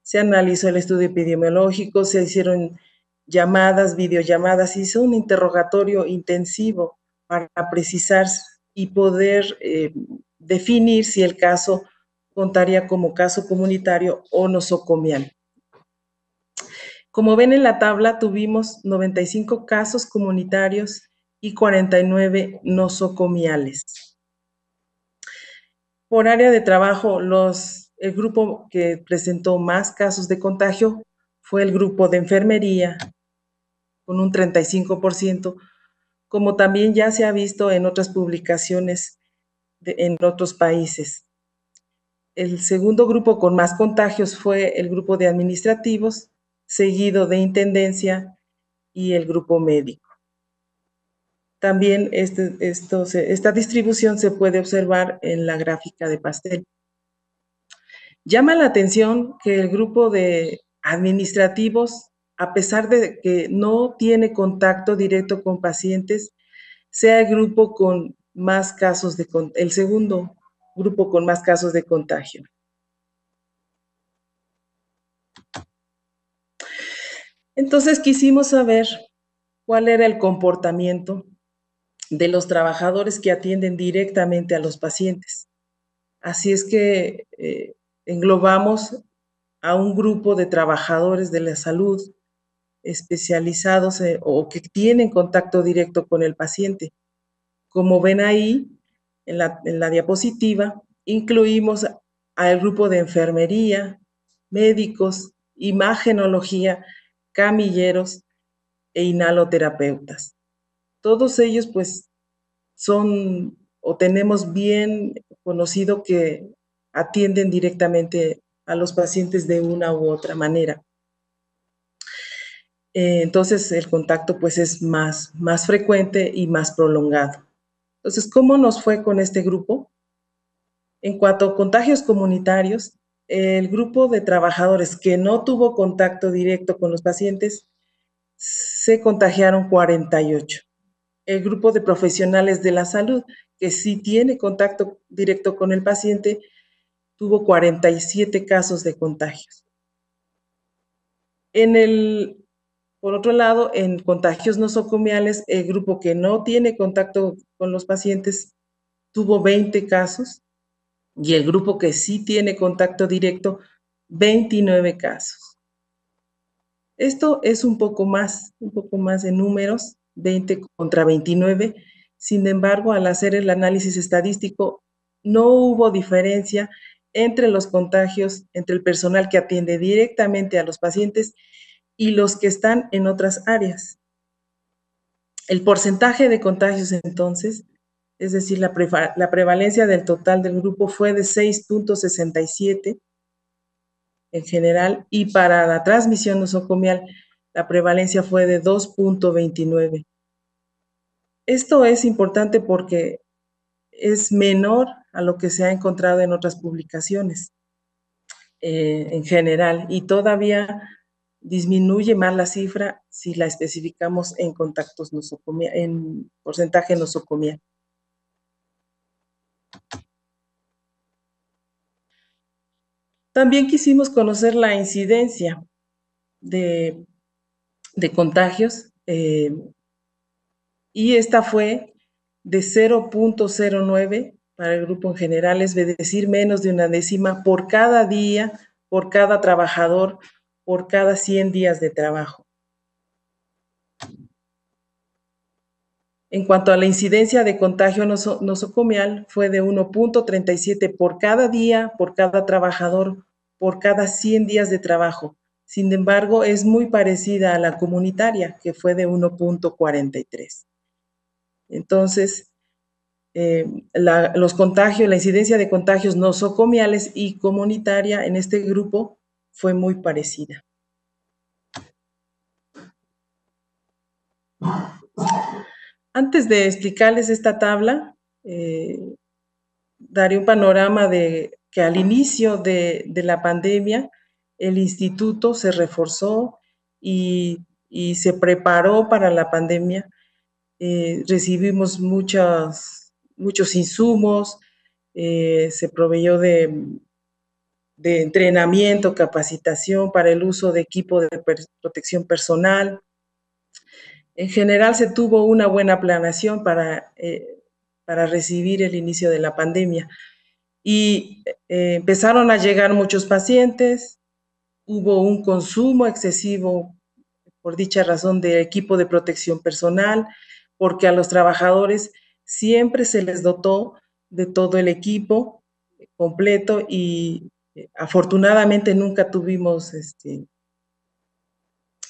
Se analizó el estudio epidemiológico, se hicieron llamadas, videollamadas, se hizo un interrogatorio intensivo para precisar y poder definir si el caso contaría como caso comunitario o nosocomial. Como ven en la tabla, tuvimos 95 casos comunitarios y 49 nosocomiales. Por área de trabajo, el grupo que presentó más casos de contagio fue el grupo de enfermería, con un 35%, como también ya se ha visto en otras publicaciones en otros países. El segundo grupo con más contagios fue el grupo de administrativos, seguido de intendencia y el grupo médico. También esta distribución se puede observar en la gráfica de pastel. Llama la atención que el grupo de administrativos, a pesar de que no tiene contacto directo con pacientes, sea el grupo con más casos el segundo grupo con más casos de contagio. Entonces quisimos saber cuál era el comportamiento de los trabajadores que atienden directamente a los pacientes. Así es que englobamos a un grupo de trabajadores de la salud especializados o que tienen contacto directo con el paciente. Como ven ahí en la diapositiva, incluimos al grupo de enfermería, médicos, imagenología, camilleros e inhaloterapeutas. Todos ellos pues son o tenemos bien conocido que atienden directamente a los pacientes de una u otra manera. Entonces el contacto pues es más frecuente y más prolongado. Entonces, ¿cómo nos fue con este grupo? En cuanto a contagios comunitarios, el grupo de trabajadores que no tuvo contacto directo con los pacientes se contagiaron 48. El grupo de profesionales de la salud que sí tiene contacto directo con el paciente tuvo 47 casos de contagios. Por otro lado, en contagios nosocomiales, el grupo que no tiene contacto con los pacientes tuvo 20 casos y el grupo que sí tiene contacto directo, 29 casos. Esto es un poco más de números, 20 contra 29. Sin embargo, al hacer el análisis estadístico, no hubo diferencia entre los contagios, entre el personal que atiende directamente a los pacientes y los que están en otras áreas. El porcentaje de contagios, entonces, es decir, la prevalencia del total del grupo fue de 6.67 en general, y para la transmisión nosocomial la prevalencia fue de 2.29. Esto es importante porque es menor a lo que se ha encontrado en otras publicaciones en general, y todavía disminuye más la cifra si la especificamos en contactos nosocomial, en porcentaje nosocomial. También quisimos conocer la incidencia de contagios y esta fue de 0.09 para el grupo en general, es decir, menos de una décima por cada día, por cada trabajador, por cada 100 días de trabajo. En cuanto a la incidencia de contagio nosocomial, fue de 1.37 por cada día, por cada trabajador, por cada 100 días de trabajo. Sin embargo, es muy parecida a la comunitaria, que fue de 1.43. Entonces, la incidencia de contagios nosocomiales y comunitaria en este grupo fue muy parecida. Antes de explicarles esta tabla, daré un panorama de que al inicio de la pandemia, el instituto se reforzó y se preparó para la pandemia recibimos muchos insumos, se proveyó de entrenamiento, capacitación para el uso de equipo de protección personal. En general se tuvo una buena planeación para recibir el inicio de la pandemia. Y empezaron a llegar muchos pacientes, hubo un consumo excesivo por dicha razón de equipo de protección personal, porque a los trabajadores siempre se les dotó de todo el equipo completo y afortunadamente nunca tuvimos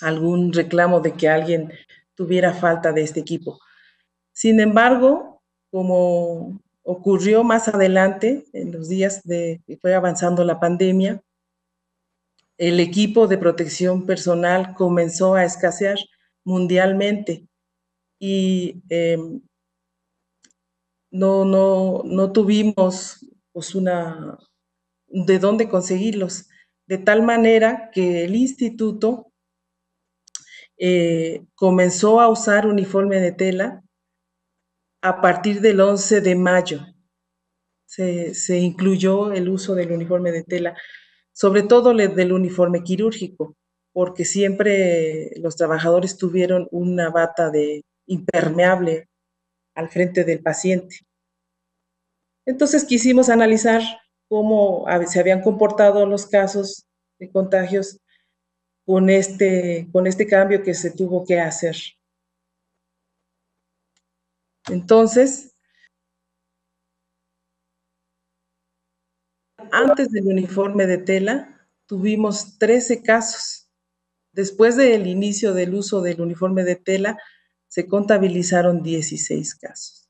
algún reclamo de que alguien tuviera falta de este equipo. Sin embargo, como ocurrió más adelante, en los días que fue avanzando la pandemia, el equipo de protección personal comenzó a escasear mundialmente y no tuvimos pues de dónde conseguirlos, de tal manera que el instituto comenzó a usar uniforme de tela a partir del 11 de mayo. Se incluyó el uso del uniforme de tela, sobre todo del uniforme quirúrgico, porque siempre los trabajadores tuvieron una bata impermeable al frente del paciente. Entonces quisimos analizar cómo se habían comportado los casos de contagios con este cambio que se tuvo que hacer. Entonces, antes del uniforme de tela, tuvimos 13 casos. Después del inicio del uso del uniforme de tela, se contabilizaron 16 casos.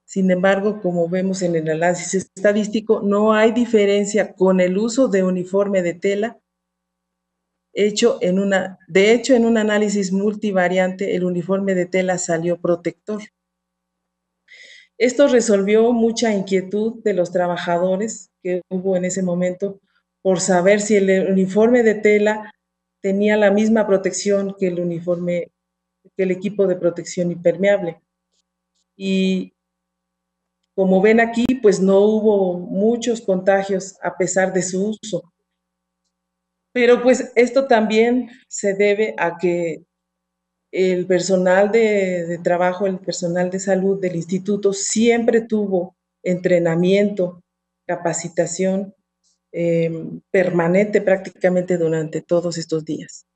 Sin embargo, como vemos en el análisis estadístico, no hay diferencia con el uso de uniforme de tela. De hecho, en un análisis multivariante, el uniforme de tela salió protector. Esto resolvió mucha inquietud de los trabajadores que hubo en ese momento por saber si el uniforme de tela tenía la misma protección que el equipo de protección impermeable. Y como ven aquí, pues no hubo muchos contagios a pesar de su uso. Pero pues esto también se debe a que el personal de trabajo, el personal de salud del instituto siempre tuvo entrenamiento, capacitación permanente prácticamente durante todos estos días.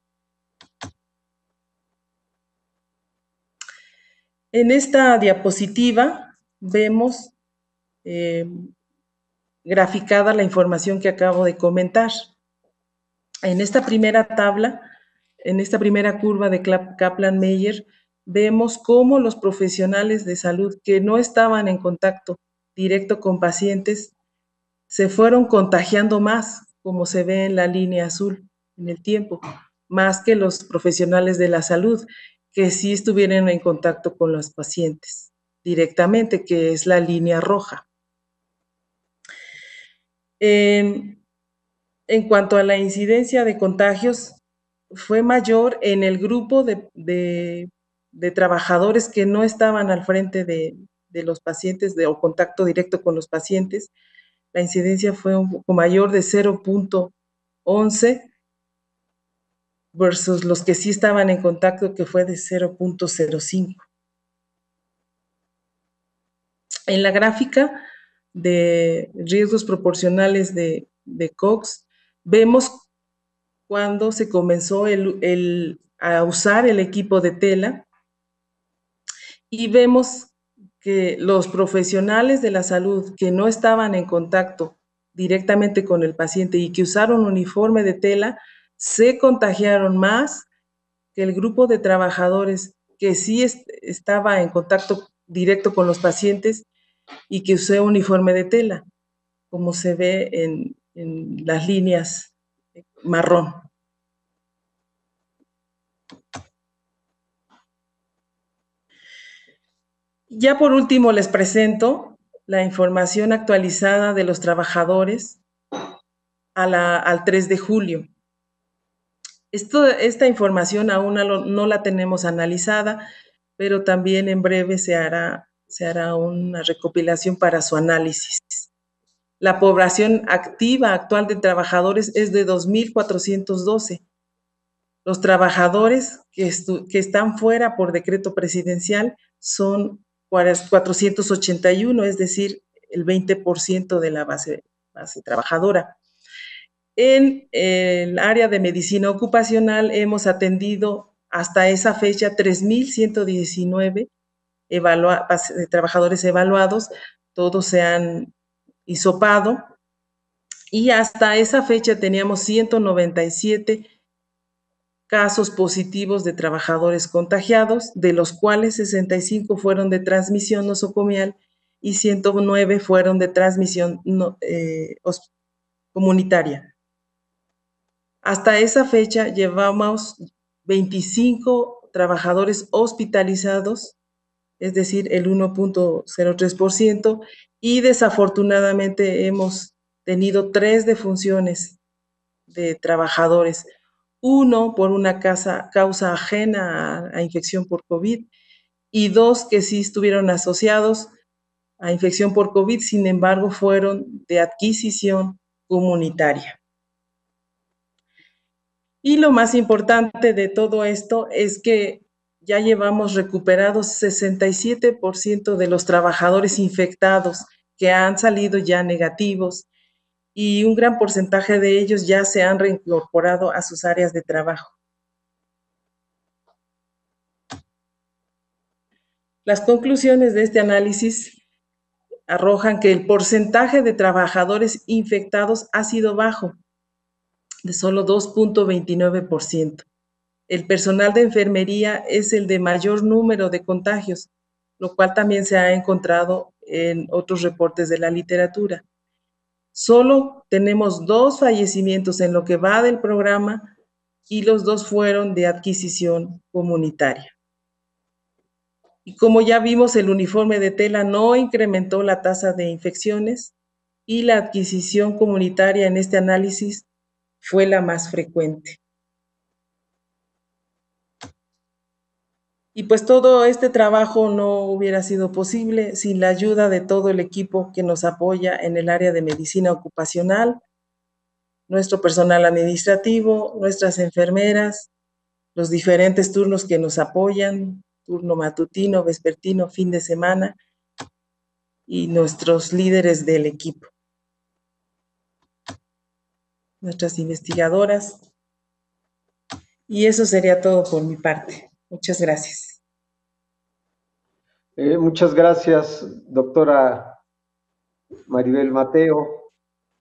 En esta diapositiva vemos graficada la información que acabo de comentar. En esta primera tabla, en esta primera curva de Kaplan-Meier, vemos cómo los profesionales de salud que no estaban en contacto directo con pacientes se fueron contagiando más, como se ve en la línea azul en el tiempo, más que los profesionales de la salud que sí estuvieron en contacto con los pacientes directamente, que es la línea roja. En cuanto a la incidencia de contagios, fue mayor en el grupo de trabajadores que no estaban al frente de los pacientes o contacto directo con los pacientes. La incidencia fue un poco mayor de 0.11 versus los que sí estaban en contacto, que fue de 0.05. En la gráfica de riesgos proporcionales de Cox, vemos cuando se comenzó a usar el equipo de tela y vemos que los profesionales de la salud que no estaban en contacto directamente con el paciente y que usaron uniforme de tela se contagiaron más que el grupo de trabajadores que sí estaba en contacto directo con los pacientes y que usó uniforme de tela, como se ve en las líneas marrón. Ya por último les presento la información actualizada de los trabajadores al 3 de julio. Esta información aún no la tenemos analizada, pero también en breve se hará una recopilación para su análisis. La población activa actual de trabajadores es de 2.412. Los trabajadores que están fuera por decreto presidencial son 481, es decir, el 20% de la base trabajadora. En el área de medicina ocupacional hemos atendido hasta esa fecha 3.119 trabajadores evaluados, todos se han hisopado, y hasta esa fecha teníamos 197 casos positivos de trabajadores contagiados, de los cuales 65 fueron de transmisión nosocomial y 109 fueron de transmisión comunitaria. Hasta esa fecha llevamos 25 trabajadores hospitalizados, es decir, el 1.03%, y desafortunadamente hemos tenido 3 defunciones de trabajadores, uno por una causa ajena a infección por COVID y 2 que sí estuvieron asociados a infección por COVID, sin embargo, fueron de adquisición comunitaria. Y lo más importante de todo esto es que ya llevamos recuperados 67% de los trabajadores infectados que han salido ya negativos y un gran porcentaje de ellos ya se han reincorporado a sus áreas de trabajo. Las conclusiones de este análisis arrojan que el porcentaje de trabajadores infectados ha sido bajo, de solo 2.29%. El personal de enfermería es el de mayor número de contagios, lo cual también se ha encontrado en otros reportes de la literatura. Solo tenemos 2 fallecimientos en lo que va del programa y los 2 fueron de adquisición comunitaria. Y como ya vimos, el uniforme de tela no incrementó la tasa de infecciones y la adquisición comunitaria en este análisis fue la más frecuente. Y pues todo este trabajo no hubiera sido posible sin la ayuda de todo el equipo que nos apoya en el área de medicina ocupacional, nuestro personal administrativo, nuestras enfermeras, los diferentes turnos que nos apoyan, turno matutino, vespertino, fin de semana, y nuestros líderes del equipo. Nuestras investigadoras. Y eso sería todo por mi parte. Muchas gracias. Muchas gracias, doctora Maribel Mateo.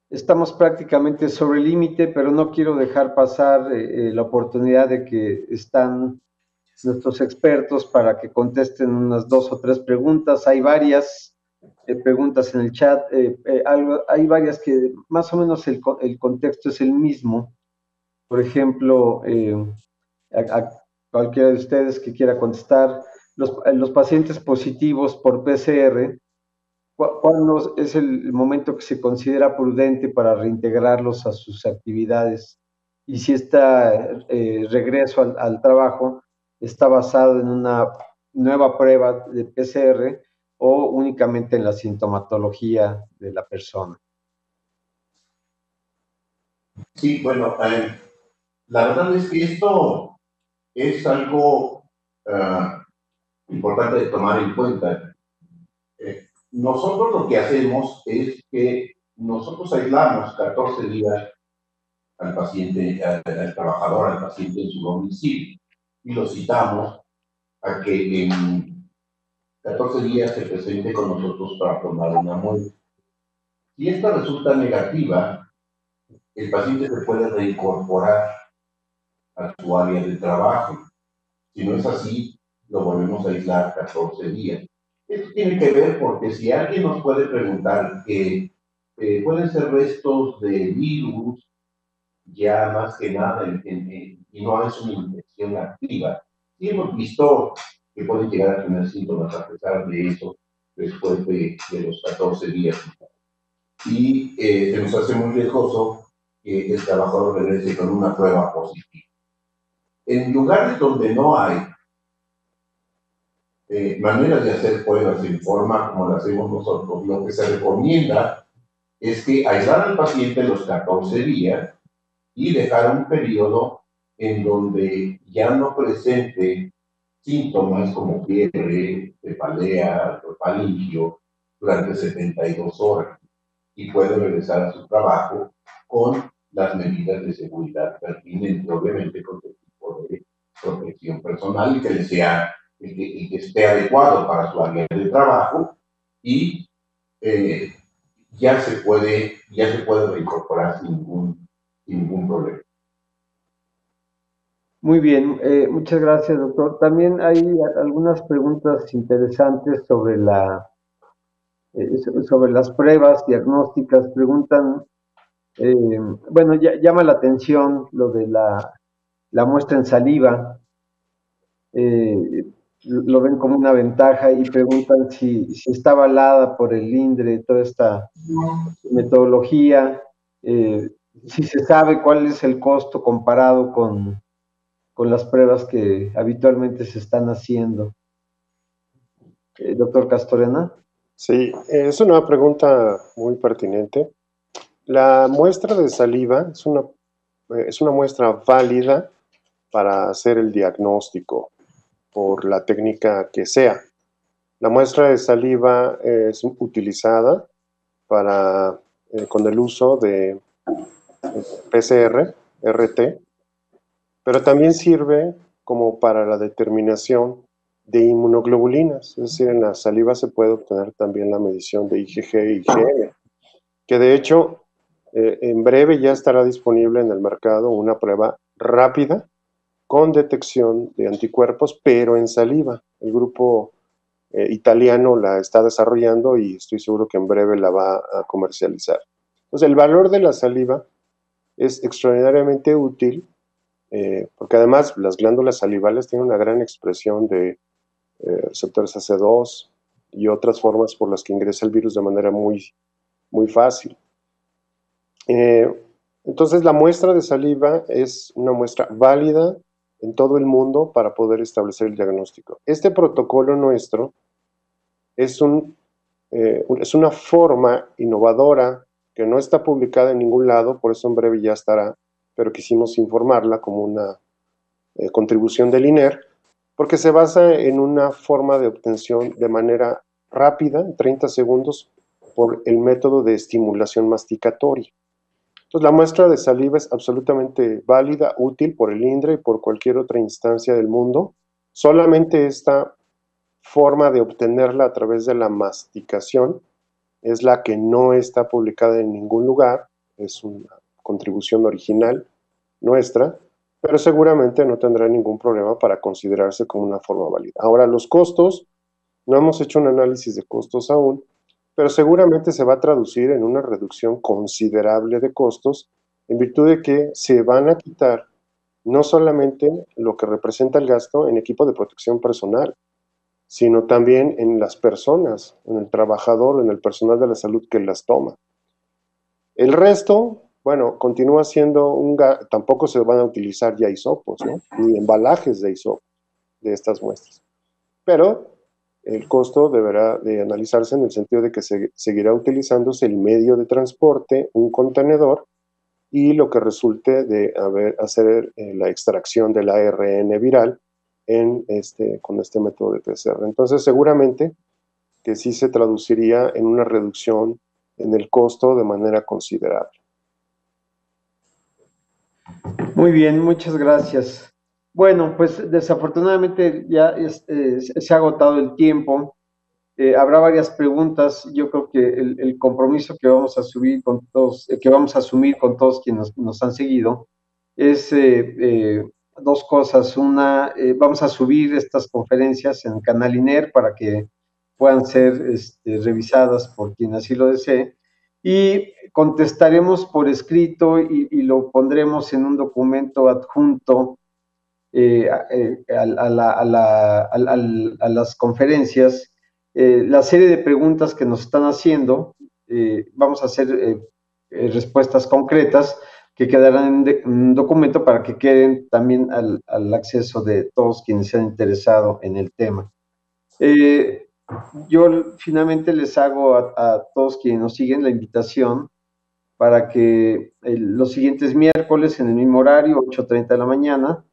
Estamos prácticamente sobre el límite, pero no quiero dejar pasar la oportunidad de que están nuestros expertos para que contesten unas 2 o 3 preguntas. Hay varias preguntas en el chat, hay varias que más o menos el contexto es el mismo. Por ejemplo, a cualquiera de ustedes que quiera contestar, los pacientes positivos por PCR, ¿cuándo es el momento que se considera prudente para reintegrarlos a sus actividades? Y si este regreso al trabajo está basado en una nueva prueba de PCR o únicamente en la sintomatología de la persona. Sí, bueno, la verdad es que esto es algo importante de tomar en cuenta. Nosotros lo que hacemos es que nosotros aislamos 14 días al paciente, al trabajador, al paciente en su domicilio, y lo citamos a que en 14 días se presente con nosotros para tomar una muestra. Si esta resulta negativa, el paciente se puede reincorporar a su área de trabajo. Si no es así, lo volvemos a aislar 14 días. Esto tiene que ver porque si alguien nos puede preguntar que pueden ser restos de virus, ya más que nada, y no es una infección activa. Sí hemos visto que pueden llegar a tener síntomas a pesar de eso después de los 14 días. Y se nos hace muy riesgoso que el trabajador regrese con una prueba positiva. En lugares donde no hay maneras de hacer pruebas en forma como lo hacemos nosotros. Lo que se recomienda es que aislar al paciente los 14 días y dejar un periodo en donde ya no presente síntomas como fiebre, cefalea, faringio durante 72 horas y puede regresar a su trabajo con las medidas de seguridad pertinentes, obviamente con el tipo de protección personal y que le sea y que esté adecuado para su área de trabajo y ya se puede reincorporar sin ningún problema. Muy bien, muchas gracias, doctor. También hay algunas preguntas interesantes sobre sobre las pruebas diagnósticas. Preguntan, bueno, llama la atención lo de la muestra en saliva. Lo ven como una ventaja y preguntan si está avalada por el INDRE toda esta metodología, si se sabe cuál es el costo comparado con las pruebas que habitualmente se están haciendo. Doctor Castorena. Sí, es una pregunta muy pertinente. La muestra de saliva es una muestra válida para hacer el diagnóstico por la técnica que sea. La muestra de saliva es utilizada con el uso de PCR, RT, pero también sirve como para la determinación de inmunoglobulinas, es decir, en la saliva se puede obtener también la medición de IgG e IgM, que de hecho en breve ya estará disponible en el mercado una prueba rápida con detección de anticuerpos, pero en saliva. El grupo italiano la está desarrollando y estoy seguro que en breve la va a comercializar. Entonces, el valor de la saliva es extraordinariamente útil porque además las glándulas salivales tienen una gran expresión de receptores AC2 y otras formas por las que ingresa el virus de manera muy, muy fácil. Entonces, la muestra de saliva es una muestra válida en todo el mundo para poder establecer el diagnóstico. Este protocolo nuestro es una forma innovadora que no está publicada en ningún lado, por eso en breve ya estará, pero quisimos informarla como una contribución del INER, porque se basa en una forma de obtención de manera rápida, en 30 segundos, por el método de estimulación masticatoria. Entonces, la muestra de saliva es absolutamente válida, útil por el INDRE y por cualquier otra instancia del mundo. Solamente esta forma de obtenerla a través de la masticación es la que no está publicada en ningún lugar, es una contribución original nuestra, pero seguramente no tendrá ningún problema para considerarse como una forma válida. Ahora, los costos, no hemos hecho un análisis de costos aún, pero seguramente se va a traducir en una reducción considerable de costos en virtud de que se van a quitar no solamente lo que representa el gasto en equipo de protección personal, sino también en las personas, en el trabajador, en el personal de la salud que las toma. El resto, bueno, continúa siendo tampoco se van a utilizar ya hisopos, ¿no? Ni embalajes de hisopo de estas muestras. Pero el costo deberá de analizarse en el sentido de que seguirá utilizándose el medio de transporte, un contenedor, y lo que resulte de hacer la extracción del ARN viral con este método de PCR. Entonces, seguramente que sí se traduciría en una reducción en el costo de manera considerable. Muy bien, muchas gracias. Bueno, pues desafortunadamente ya se ha agotado el tiempo. Habrá varias preguntas. Yo creo que el compromiso que vamos a subir con todos, que vamos a asumir con todos quienes nos han seguido, es dos cosas. Una, vamos a subir estas conferencias en el canal INER para que puedan ser revisadas por quien así lo desee. Y contestaremos por escrito y lo pondremos en un documento adjunto a las conferencias. La serie de preguntas que nos están haciendo, vamos a hacer respuestas concretas que quedarán en un documento para que queden también al acceso de todos quienes se han interesado en el tema. Yo finalmente les hago a todos quienes nos siguen la invitación para que los siguientes miércoles en el mismo horario, 8:30 de la mañana,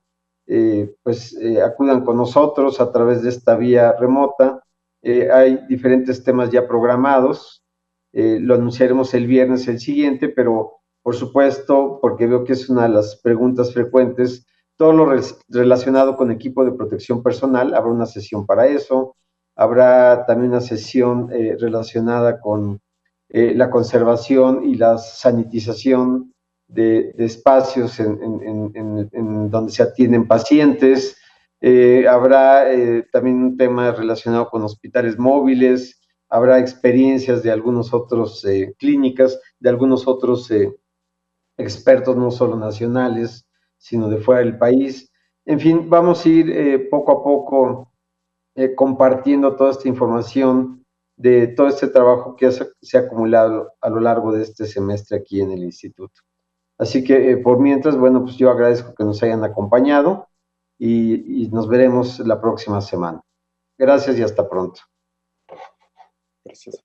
acudan con nosotros a través de esta vía remota. Hay diferentes temas ya programados, lo anunciaremos el viernes el siguiente, pero por supuesto, porque veo que es una de las preguntas frecuentes, todo lo relacionado con equipo de protección personal, habrá una sesión para eso, habrá también una sesión relacionada con la conservación y la sanitización de espacios en donde se atienden pacientes. Habrá también un tema relacionado con hospitales móviles, habrá experiencias de algunos otros clínicas, de algunos otros expertos, no solo nacionales, sino de fuera del país. En fin, vamos a ir poco a poco compartiendo toda esta información de todo este trabajo que se ha acumulado a lo largo de este semestre aquí en el instituto. Así que por mientras, bueno, pues yo agradezco que nos hayan acompañado y nos veremos la próxima semana. Gracias y hasta pronto. Gracias.